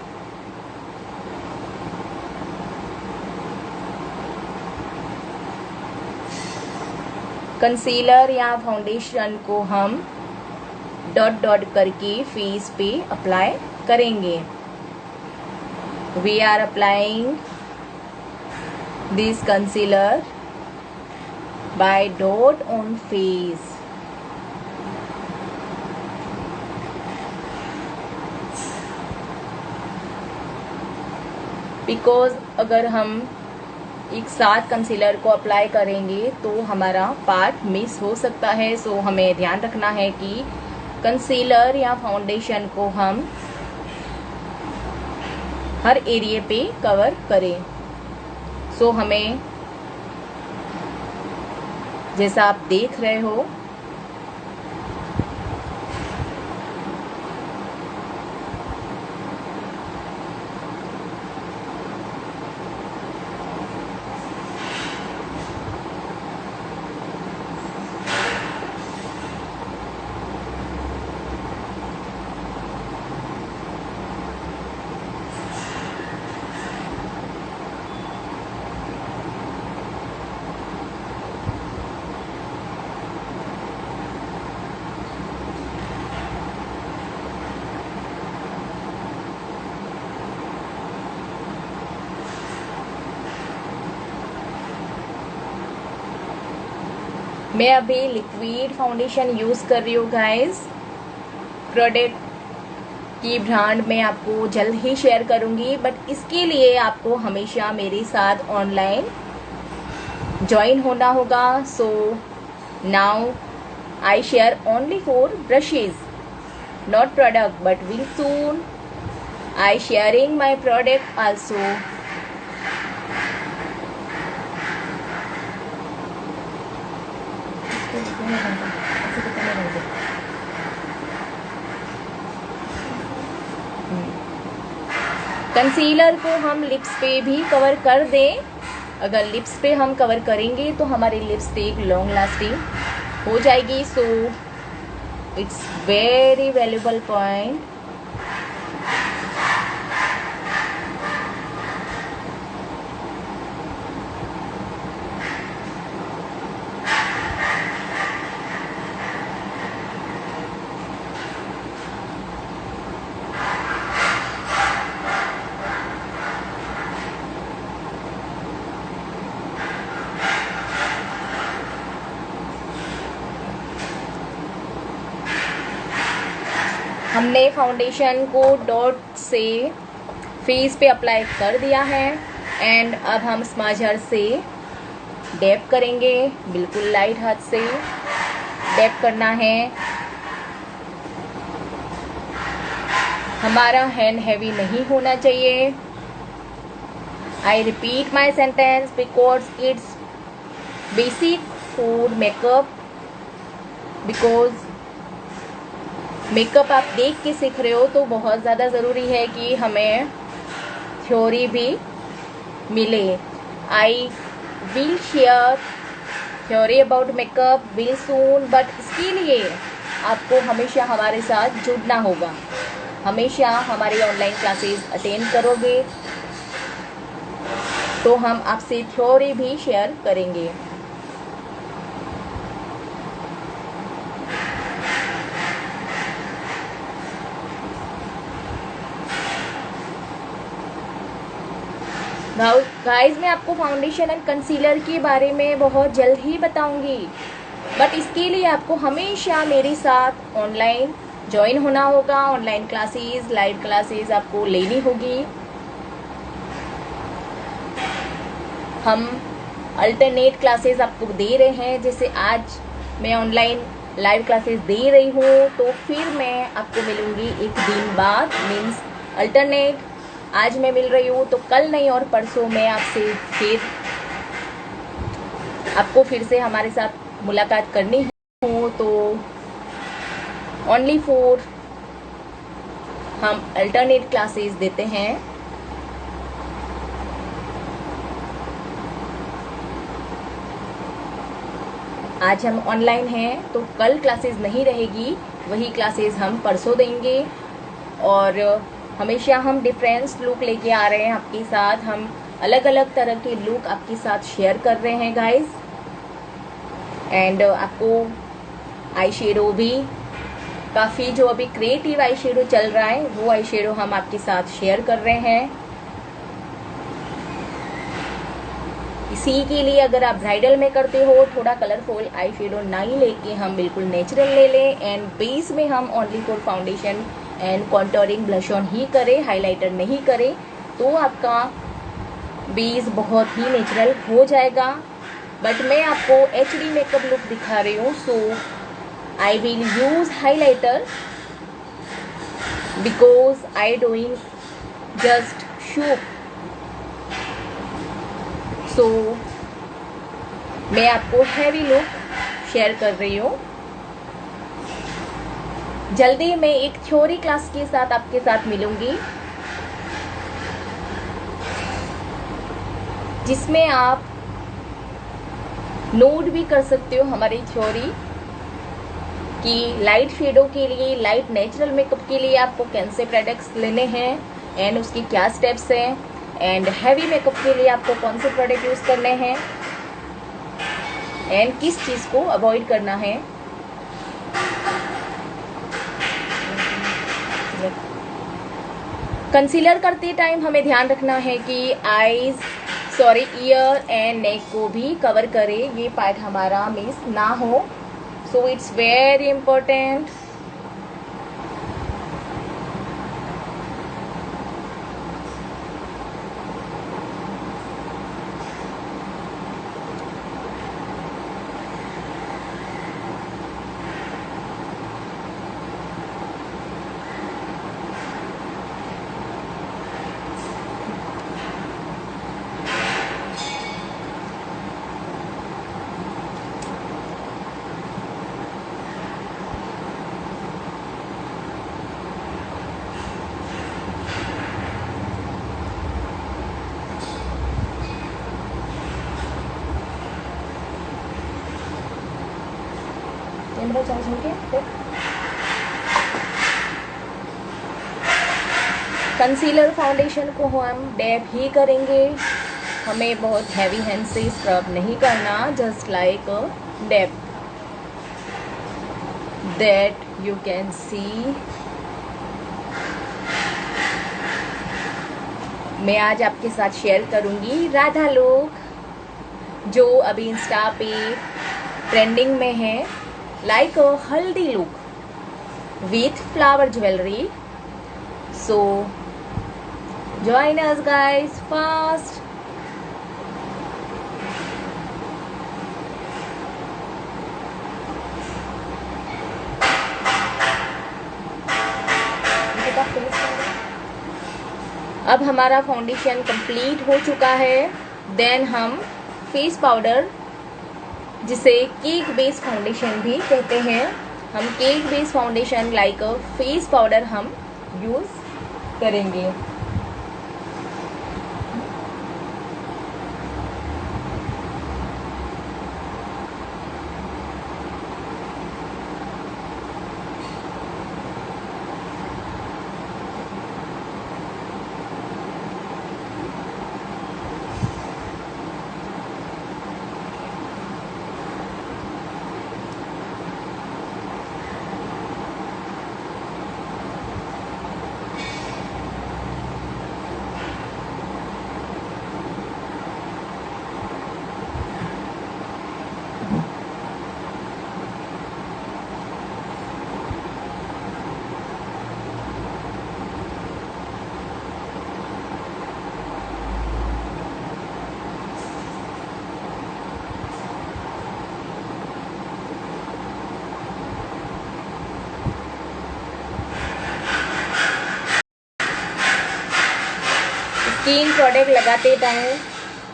कंसीलर या फाउंडेशन को हम डॉट डॉट करके फेस पे अप्लाई करेंगे। We are applying this concealer by dot on face। Because अगर हम एक साथ कंसीलर को अप्लाई करेंगे तो हमारा पार्ट मिस हो सकता है। सो हमें ध्यान रखना है कि कंसीलर या फाउंडेशन को हम हर एरिया पे कवर करें। सो हमें जैसा आप देख रहे हो मैं अभी लिक्विड फाउंडेशन यूज़ कर रही हूँ गाइस। प्रोडक्ट की ब्रांड मैं आपको जल्द ही शेयर करूँगी, बट इसके लिए आपको हमेशा मेरे साथ ऑनलाइन ज्वाइन होना होगा। So now I share only for brushes, not product, but will soon I sharing my product also. Concealer को हम लिप्स पे भी कवर कर दें। अगर लिप्स पे हम कवर करेंगे तो हमारी लिपस्टिक लॉन्ग लास्टिंग हो जाएगी। सो इट्स वेरी वैल्यूबल पॉइंट। हमने फाउंडेशन को डॉट से फेस पे अप्लाई कर दिया है एंड अब हम स्मजर से डैप करेंगे, बिल्कुल लाइट हाथ से डैप करना है। हमारा हैंड हैवी नहीं होना चाहिए। I repeat my sentence because it's basic for makeup, because makeup आप देख के सीख रहे हो तो बहुत ज़्यादा ज़रूरी है कि हमें थ्योरी भी मिले। I will share theory about makeup will soon, but इसके लिए आपको हमेशा हमारे साथ जुड़ना होगा, हमेशा हमारी ऑनलाइन क्लासेस अटेंड करोगे तो हम आपसे थ्योरी भी शेयर करेंगे। गाइस मैं आपको फाउंडेशन एंड कंसीलर के बारे में बहुत जल्द ही बताऊंगी, बट इसके लिए आपको हमेशा मेरे साथ ऑनलाइन ज्वाइन होना होगा। ऑनलाइन क्लासेस, लाइव क्लासेस आपको लेनी होगी। हम अल्टरनेट क्लासेस आपको दे रहे हैं, जैसे आज मैं ऑनलाइन लाइव क्लासेस दे रही हूँ तो फिर मैं आपको मिलूंगी एक दिन बाद, मीन्स अल्टरनेट आज मैं मिल रही हूँ तो कल नहीं और परसों मैं आपसे फिर आपको फिर से हमारे साथ मुलाकात करनी हो तो ओनली फॉर हम अल्टरनेट क्लासेस देते हैं। आज हम ऑनलाइन हैं तो कल क्लासेस नहीं रहेगी, वही क्लासेस हम परसों देंगे। और हमेशा हम डिफरेंस लुक लेके आ रहे हैं आपके साथ, हम अलग अलग तरह के लुक आपके साथ शेयर कर रहे हैं गाइस। एंड आपको आई शेडो भी काफ़ी, जो अभी क्रिएटिव आई शेडो चल रहा है वो आई शेडो हम आपके साथ शेयर कर रहे हैं। इसी के लिए अगर आप ब्राइडल में करते हो थोड़ा कलरफुल आई शेडो नहीं लेके हम बिल्कुल नेचुरल ले लें एंड बेस में हम only for foundation and contouring blush on ही करें, हाइलाइटर नहीं करें, तो आपका बेस बहुत ही नेचुरल हो जाएगा। बट मैं आपको एचडी मेकअप लुक दिखा रही हूँ, so I will use highlighter because I doing just shoot. So मैं आपको हैवी लुक शेयर कर रही हूँ। जल्दी मैं एक थ्योरी क्लास के साथ आपके साथ मिलूंगी जिसमें आप नोट भी कर सकते हो हमारी थ्योरी कि लाइट शेडो के लिए, लाइट नेचुरल मेकअप के लिए आपको कौन से प्रोडक्ट्स लेने हैं एंड उसके क्या स्टेप्स हैं, एंड हैवी मेकअप के लिए आपको कौन से प्रोडक्ट यूज करने हैं एंड किस चीज को अवॉइड करना है। कंसीलर करते टाइम हमें ध्यान रखना है कि ईयर एंड नेक को भी कवर करे, ये पार्ट हमारा मिस ना हो। सो it's very important. Concealer foundation को हम डैप ही करेंगे, हमें बहुत हैवी हैंड से स्क्रब नहीं करना, just like a dab that you can see. मैं आज आपके साथ शेयर करूंगी राधा लुक जो अभी इंस्टा पे ट्रेंडिंग में है, लाइक अ हल्दी look with flower jewellery. So Join us guys fast. अब हमारा फाउंडेशन कंप्लीट हो चुका है। देन हम फेस पाउडर, जिसे केक बेस फाउंडेशन भी कहते हैं, हम cake base foundation like face powder हम यूज करेंगे। स्किन प्रोडक्ट लगाते टाइम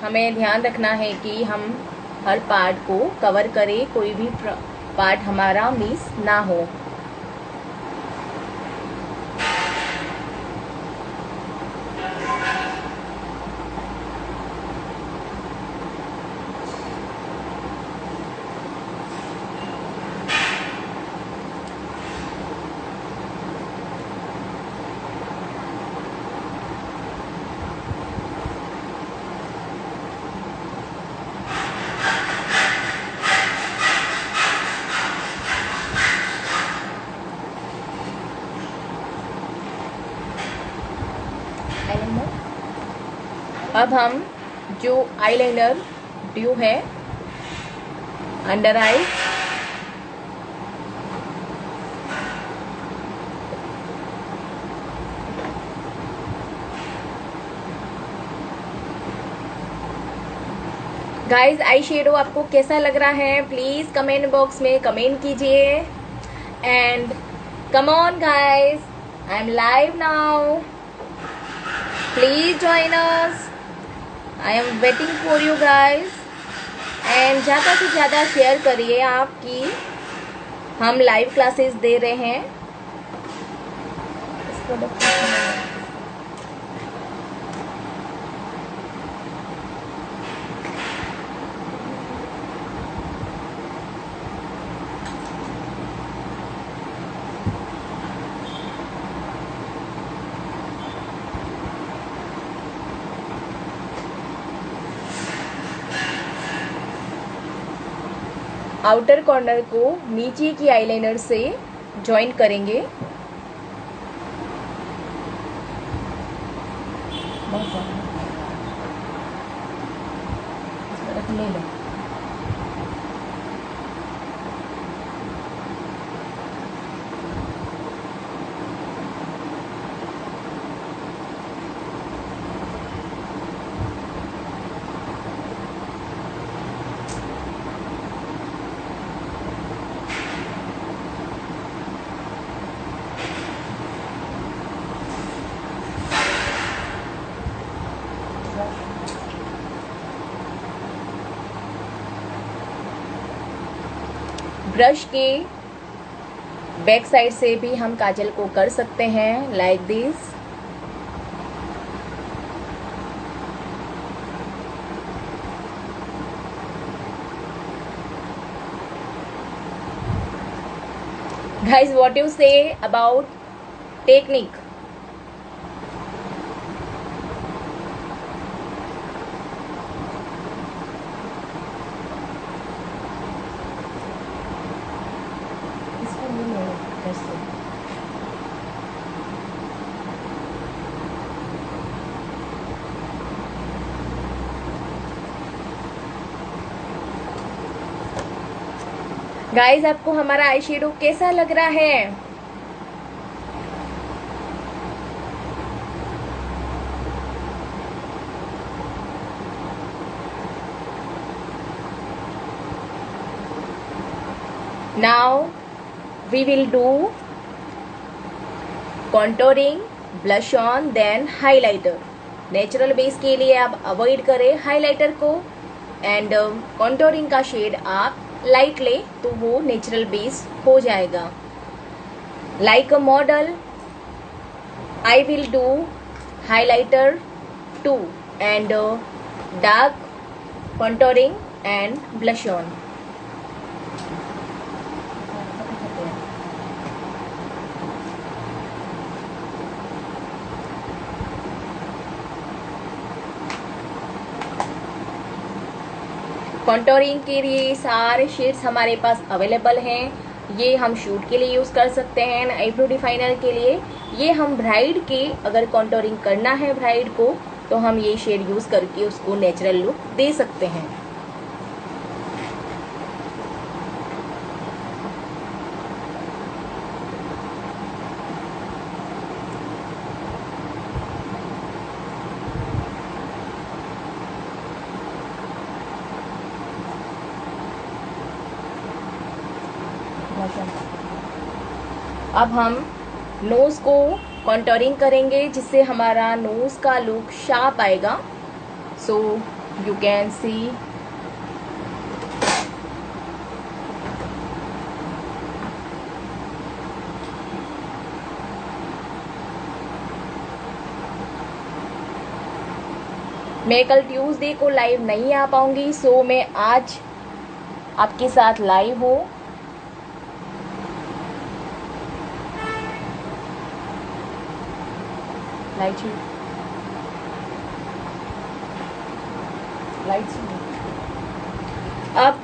हमें ध्यान रखना है कि हम हर पार्ट को कवर करें, कोई भी पार्ट हमारा मिस ना हो। अब हम जो आईलाइनर ड्यू है अंडर आई, गाइज आई शेडो आपको कैसा लग रहा है प्लीज कमेंट बॉक्स में कमेंट कीजिए। And come on guys, I am live now, please join us, I am waiting for you guys. And ज़्यादा से ज़्यादा शेयर करिए आपकी, हम लाइव क्लासेस दे रहे हैं। आउटर कॉर्नर को नीचे की आईलाइनर से जॉइन करेंगे। ले लो। ब्रश के बैक साइड से भी हम काजल को कर सकते हैं like this. Guys, what you say about technique? Guys आपको हमारा आई शेडो कैसा लग रहा है? Now we will do contouring, blush on, then highlighter. Natural base के लिए आप अवॉइड करें हाइलाइटर को, एंड कॉन्टोरिंग का शेड आप लाइट ले तो वो नेचुरल बेस हो जाएगा. Like a model I will do highlighter 2 and dark contouring and blush on. Contouring के लिए सारे शेड्स हमारे पास अवेलेबल हैं. ये हम शूट के लिए यूज़ कर सकते हैं. आईब्रो डिफाइनर के लिए ये हम ब्राइड के अगर कॉन्टोरिंग करना है ब्राइड को तो हम ये शेड यूज़ करके उसको नेचुरल लुक दे सकते हैं. अब हम नोज को कॉन्टोरिंग करेंगे जिससे हमारा नोज का लुक शार्प आएगा. सो यू कैन सी मैं कल ट्यूसडे को लाइव नहीं आ पाऊंगी, सो मैं आज आपके साथ लाइव हूँ. लाइट अब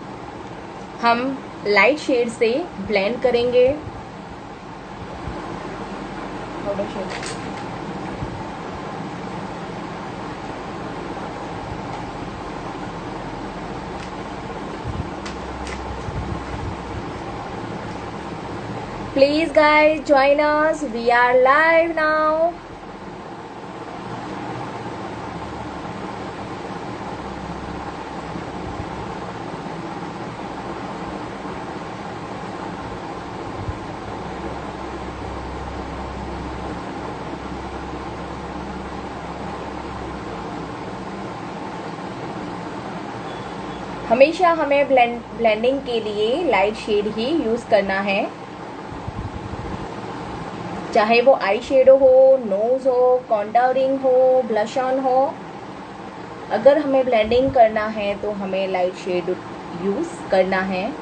हम लाइट शेड से ब्लेंड करेंगे. Powder shade Please guys join us, we are live now. हमेशा हमें ब्लेंडिंग के लिए लाइट शेड ही यूज़ करना है, चाहे वो आई शेडो हो, नोज हो, कॉन्टोरिंग हो, ब्लश ऑन हो. अगर हमें ब्लेंडिंग करना है तो हमें लाइट शेड यूज़ करना है.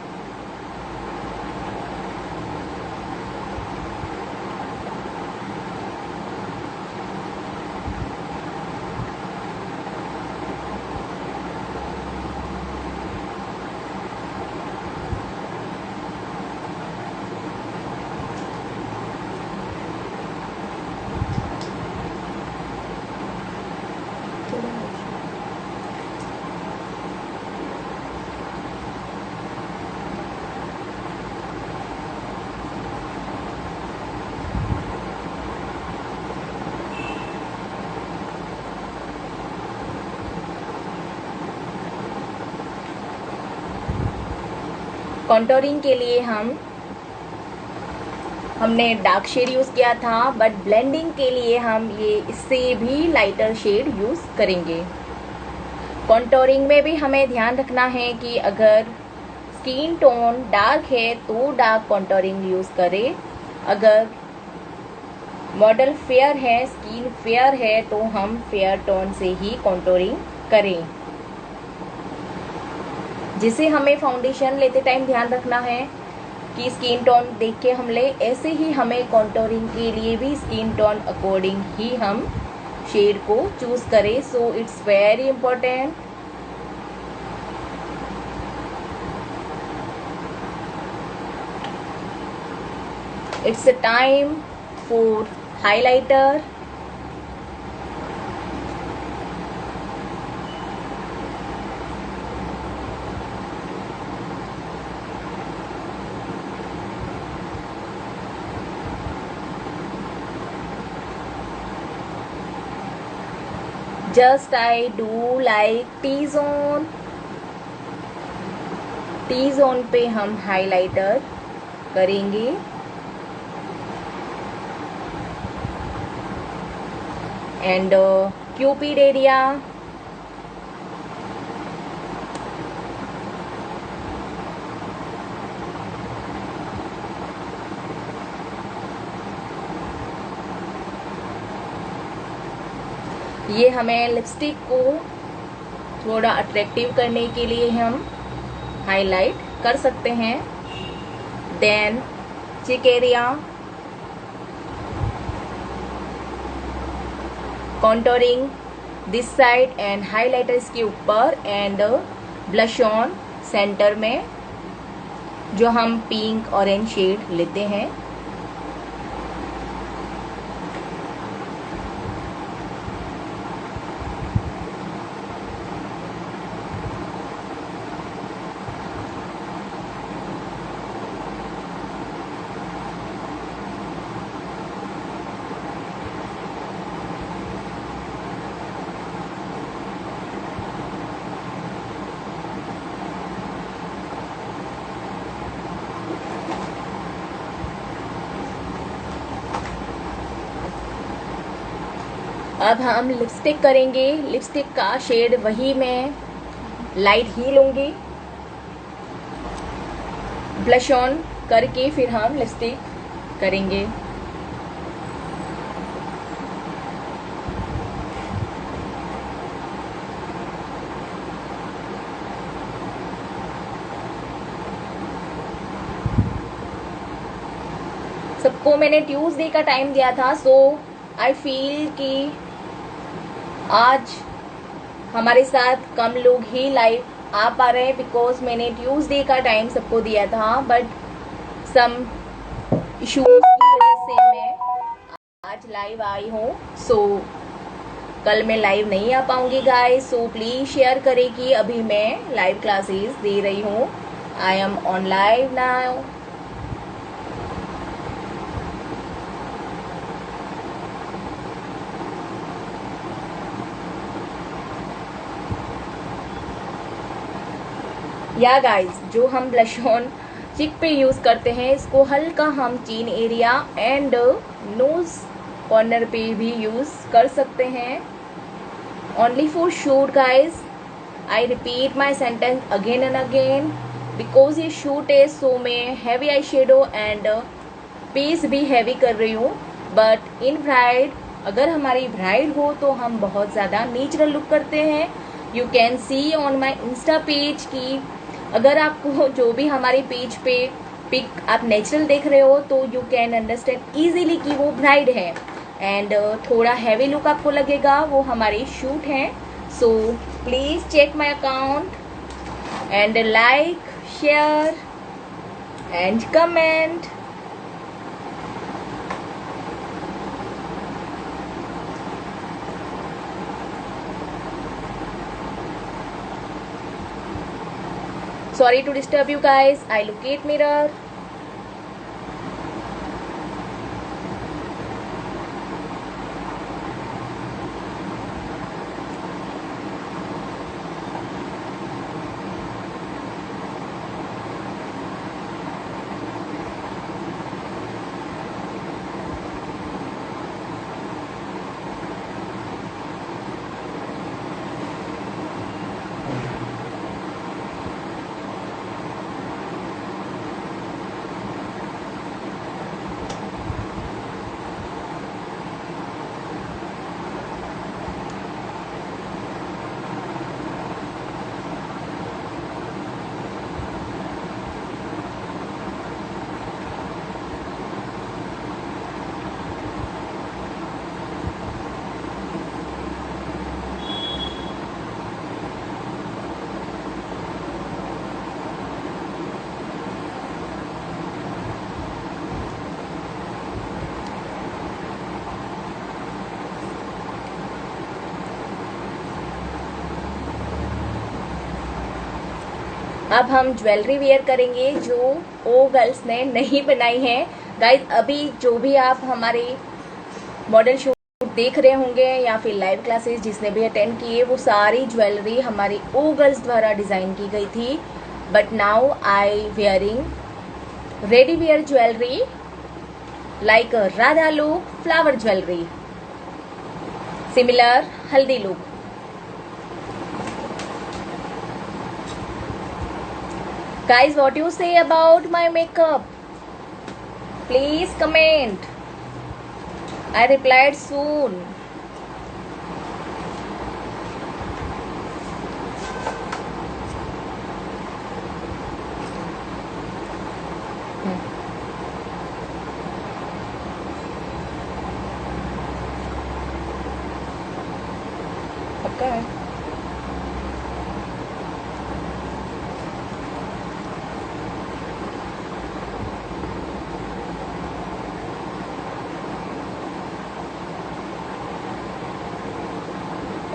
कॉन्टोरिंग के लिए हमने डार्क शेड यूज़ किया था, बट ब्लेंडिंग के लिए हम ये इससे भी लाइटर शेड यूज़ करेंगे. कॉन्टोरिंग में भी हमें ध्यान रखना है कि अगर स्किन टोन डार्क है तो डार्क कॉन्टोरिंग यूज़ करें. अगर मॉडल फेयर है, स्किन फेयर है, तो हम फेयर टोन से ही कॉन्टोरिंग करें. जिसे हमें फाउंडेशन लेते टाइम ध्यान रखना है कि स्किन टोन देख के हम ले, ऐसे ही हमें कॉन्टोरिंग के लिए भी स्किन टोन अकॉर्डिंग ही हम शेड को चूज करें. सो it's very important. It's a time for highlighter. Just I do like T-zone. T-zone पे हम हाइलाइटर करेंगे। एंड क्यूपिड एरिया, ये हमें लिपस्टिक को थोड़ा अट्रैक्टिव करने के लिए हम हाईलाइट कर सकते हैं। देन चिक area, contouring this side and highlighter इसके ऊपर एंड ब्लश ऑन सेंटर में जो हम पिंक ऑरेंज शेड लेते हैं। अब हम लिपस्टिक करेंगे। लिपस्टिक का शेड वही मैं लाइट ही लूंगी। ब्लश ऑन करके फिर हम लिपस्टिक करेंगे। सबको मैंने ट्यूसडे का टाइम दिया था, सो आई फील कि आज हमारे साथ कम लोग ही लाइव आ पा रहे हैं बिकॉज मैंने ट्यूसडे का टाइम सबको दिया था, बट सम इश्यूज की वजह से मैं आज लाइव आई हूँ। सो कल मैं लाइव नहीं आ पाऊंगी गाइस, सो प्लीज शेयर करें कि अभी मैं लाइव क्लासेस दे रही हूँ। I am on live now. या गाइस, जो हम ब्लश ऑन चिक पे यूज करते हैं इसको हल्का हम चीन एरिया एंड नोज कॉर्नर पे भी यूज कर सकते हैं। Only for shoot guys, I repeat my sentence again and again because ये शूट है, सो मैं heavy I shadow and base भी हैवी कर रही हूँ। बट इन ब्राइड, अगर हमारी ब्राइड हो तो हम बहुत ज़्यादा नेचुरल लुक करते हैं। You can C on my Insta page की अगर आपको जो भी हमारे पेज पे पिक आप नेचुरल देख रहे हो तो यू कैन अंडरस्टैंड इजीली कि वो ब्राइड है। एंड थोड़ा हैवी लुक आपको लगेगा, वो हमारे शूट हैं। So please check my account and like, share and comment. Sorry to disturb you guys. I locate mirror. अब हम ज्वेलरी वेयर करेंगे जो ओ गर्ल्स ने नहीं बनाई है। गाइज, अभी जो भी आप हमारे मॉडल शूट देख रहे होंगे या फिर लाइव क्लासेस जिसने भी अटेंड किए, वो सारी ज्वेलरी हमारी ओ गर्ल्स द्वारा डिजाइन की गई थी। But now I wearing ready wear jewelry like Radha look, flower jewelry, similar haldi look. Guys, what you say about my makeup? Please comment. I replied soon. Okay.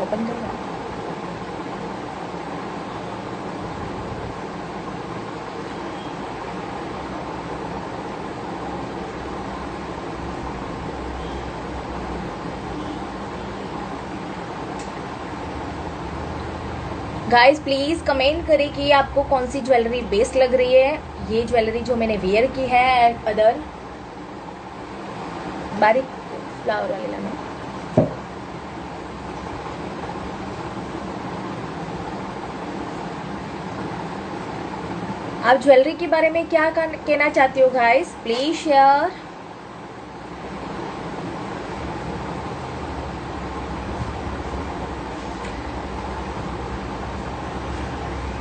Open the door. Guys please comment करें कि आपको कौन सी jewellery best लग रही है। ये jewellery जो मैंने वेयर की है अदर बारीक फ्लावर वाली लाना। आप ज्वेलरी के बारे में क्या कहना चाहते हो guys? Please share.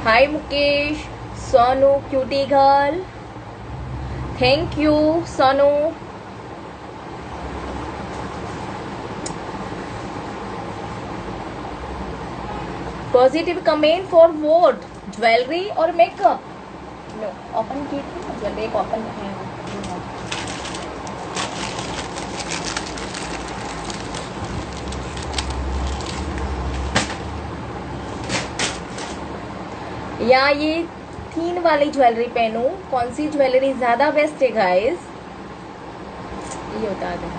Hi Mukesh, Sonu cutie girl, thank you Sonu. Positive comment for vote jewellery और मेकअप। नो ओपन की थी ज्वेलरी, एक ओपन है। या ये 3 वाली ज्वेलरी पहनूं? कौन सी ज्वेलरी ज्यादा बेस्ट है गाइस? ये बता दें।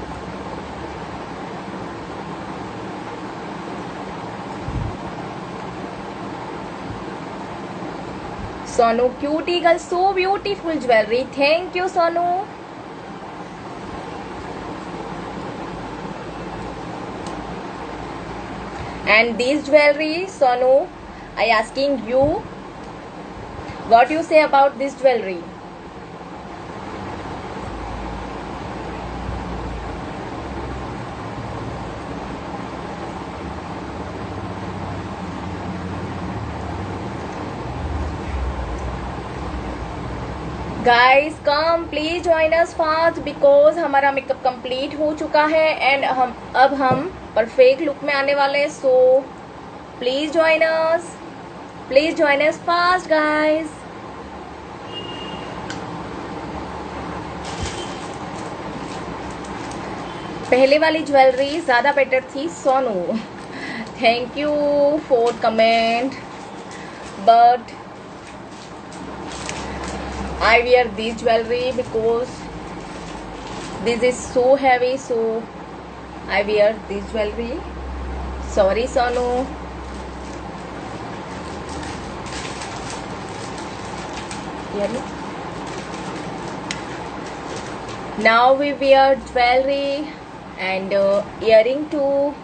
Sonu cutie girl, so beautiful jewellery, thank you Sonu. And this jewellery Sonu, I asking you what you say about this jewelry? Guys come please join us fast because हमारा मेकअप कंप्लीट हो चुका है and अब हम परफेक्ट लुक में आने वाले हैं। So please join us. Please join us fast guys. पहले वाली ज्वेलरी ज्यादा बेटर थी Sonu. Thank you for comment but I wear this jewelry because this is so heavy, so I wear this jewelry. Sorry Sonu. Now we wear jewelry and earring too.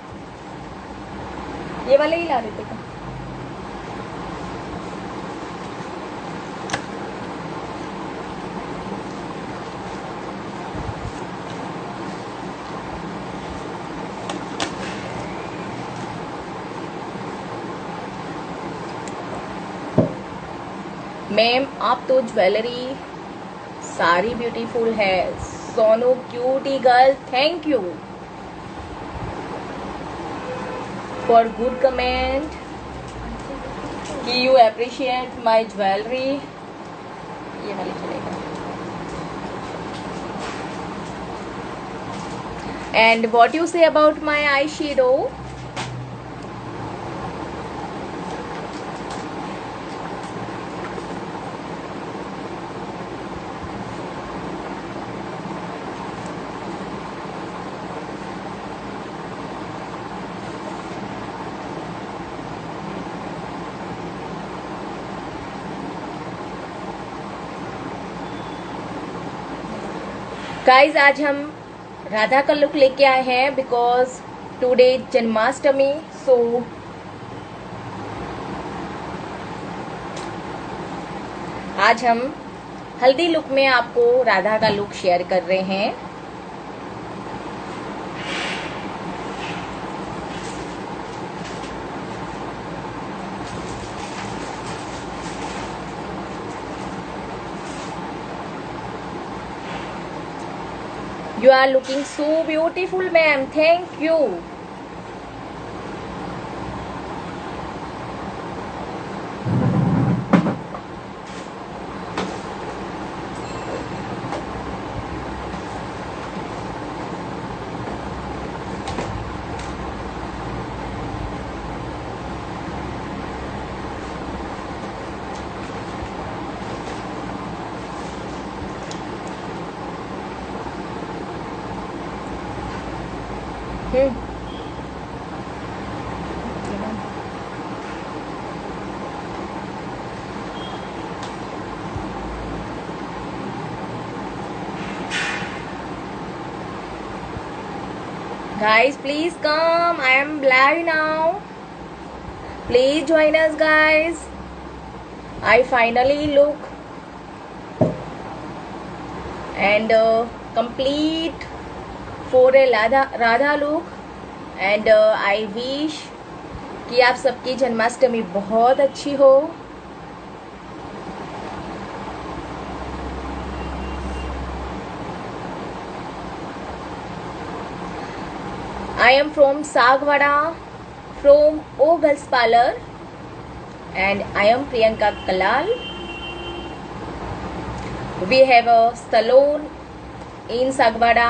ये वाले ही ला रहे थे क्या? Ma'am आप तो jewellery सारी beautiful है। Sonu cutie girl, thank you for good comment कि यू अप्रिशिएट माई ज्वेलरी। ये वाली चलेगा। And what you say about my eye shadow? Guys आज हम राधा का लुक लेके आए हैं बिकॉज टुडे जन्माष्टमी। सो आज हम हल्दी लुक में आपको राधा का लुक शेयर कर रहे हैं। You are looking so beautiful, ma'am. Thank you. Guys, please come. I am live now. Please join us, guys. I finally look and complete for a Radha look, and I wish कि आप सबकी जन्माष्टमी बहुत अच्छी हो। I am from Sagwada, from O Girls Parlor, and I am Priyanka Kalal. We have a salon in Sagwada,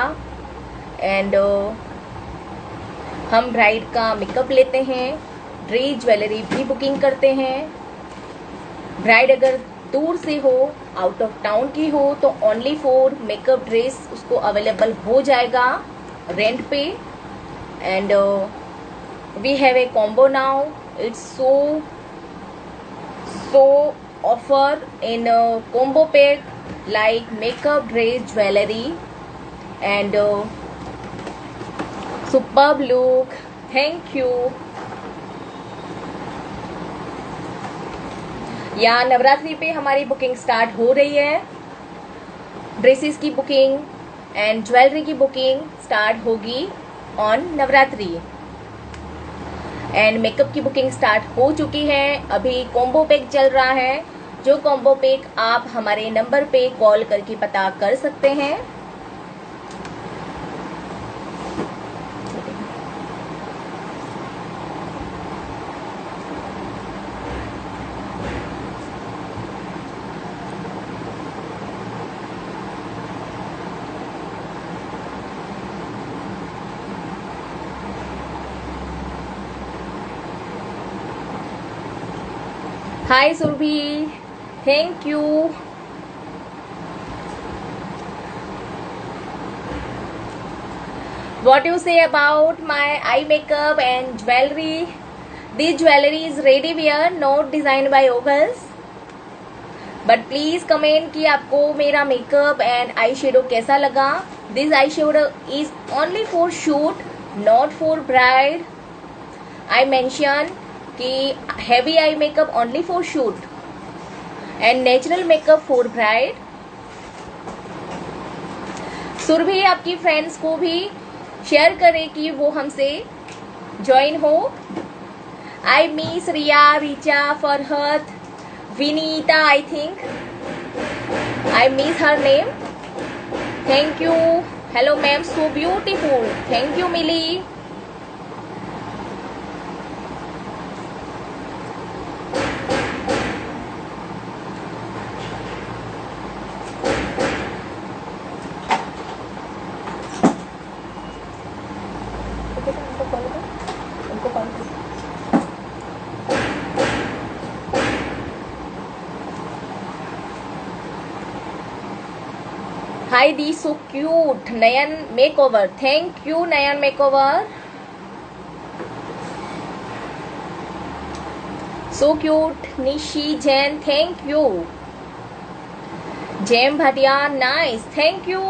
and हम bride का makeup लेते हैं, ड्रेस ज्वेलरी भी बुकिंग करते हैं। ब्राइड अगर दूर से हो, आउट ऑफ टाउन की हो, तो ओनली फॉर मेकअप ड्रेस उसको अवेलेबल हो जाएगा रेंट पे। And we have a combo now. It's so offer in a combo pack like makeup, dress, jewelry, and superb look. Thank you. यहाँ नवरात्रि पे हमारी बुकिंग स्टार्ट हो रही है। ड्रेसेस की बुकिंग एंड ज्वेलरी की बुकिंग स्टार्ट होगी ऑन नवरात्रि, एंड मेकअप की बुकिंग स्टार्ट हो चुकी है। अभी कॉम्बो पैक चल रहा है, जो कॉम्बो पैक आप हमारे नंबर पे कॉल करके पता कर सकते हैं। Hi Surbhi, thank you. What you say about my eye makeup and jewelry? This jewelry is ready wear, not designed by Ogles. But please comment कि आपको मेरा मेकअप एंड आई शेडो कैसा लगा। This eye shadow is only for shoot, not for bride. I mention कि heavy eye makeup only for shoot and natural makeup for bride. Surabhi आपकी friends को भी share करें कि वो हमसे ज्वाइन हो। I miss Riya, Richa, Farhat, Vinita, I think I miss her name. Thank you. Hello ma'am, so beautiful. Thank you Mili. Hi, Dee, so cute. Nayan makeover. Thank you, Nayan makeover. So cute. Nishi Jain, thank you. Jem Bhatia, nice. Thank you.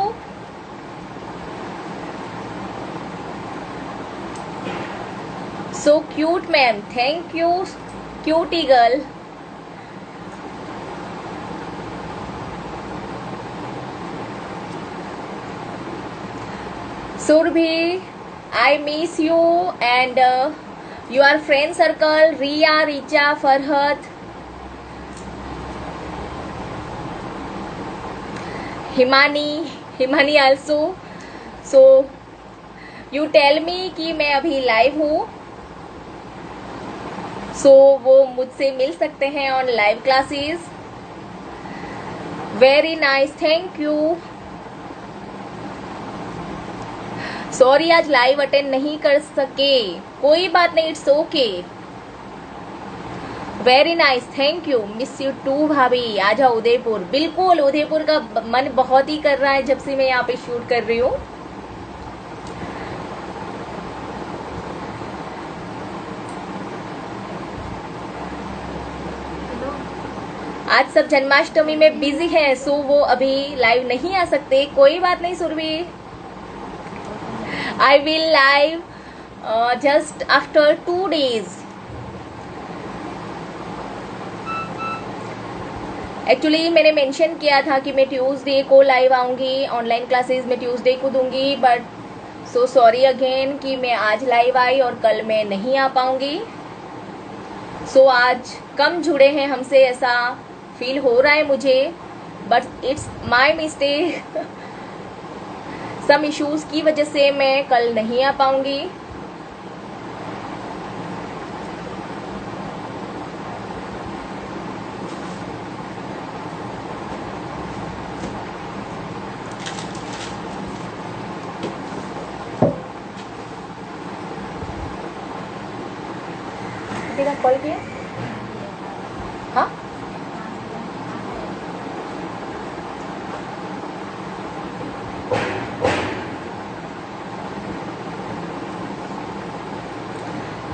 So cute, ma'am. Thank you, cutie girl. Surbhi, I miss you and your friend circle, Ria, Richa, Farhat, Himani also. So you tell me कि मैं अभी live हूँ, सो वो मुझसे मिल सकते हैं on live classes. Very nice, thank you. Sorry आज लाइव अटेंड नहीं कर सके, कोई बात नहीं, it's okay. Very nice, thank you. Miss you too भाभी. आ जाओ उदयपुर. बिल्कुल, उदयपुर का मन बहुत ही कर रहा है जब से मैं यहाँ पे शूट कर रही हूँ. आज सब जन्माष्टमी में बिजी हैं, सो वो अभी लाइव नहीं आ सकते. कोई बात नहीं Surabhi, I will live just after 2 days. Actually मैंने मेंशन किया था कि मैं ट्यूसडे को लाइव आऊंगी, ऑनलाइन क्लासेस मैं ट्यूसडे को दूंगी, बट सो सॉरी अगेन कि मैं आज लाइव आई और कल मैं नहीं आ पाऊंगी. सो आज कम जुड़े हैं हमसे, ऐसा फील हो रहा है मुझे, but it's my mistake. Some issues की वजह से मैं कल नहीं आ पाऊंगी. कॉल किया? हाँ,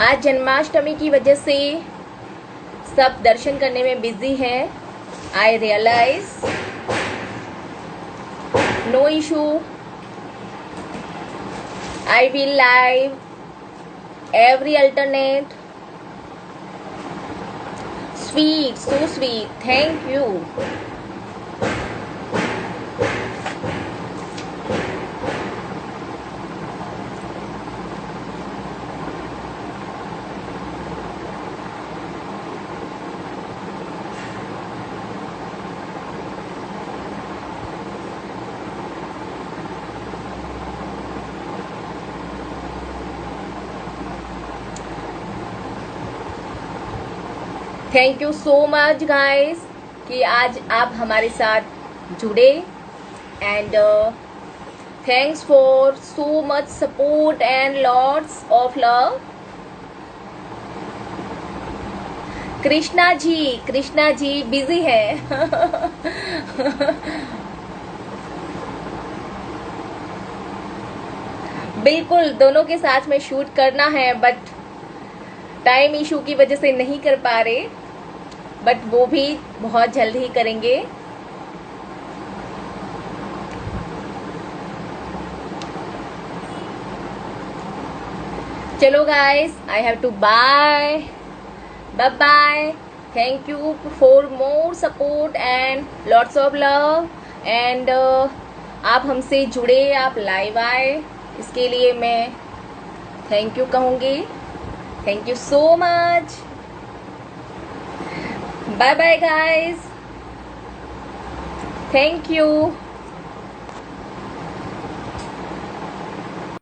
आज जन्माष्टमी की वजह से सब दर्शन करने में बिजी है. I realise, no issue. I will live every alternate. Sweet, so sweet. Thank you. Thank you so much guys कि आज आप हमारे साथ जुड़े. And thanks for so much support and lots of love. Krishna ji busy है. बिल्कुल, दोनों के साथ में शूट करना है, बट टाइम इशू की वजह से नहीं कर पा रहे, बट वो भी बहुत जल्द ही करेंगे. चलो guys, I have to bye bye. Thank you for more support and lots of love. एंड आप हमसे जुड़े, आप लाइव आए, इसके लिए मैं थैंक यू कहूँगी. Thank you so much. Bye bye guys. Thank you.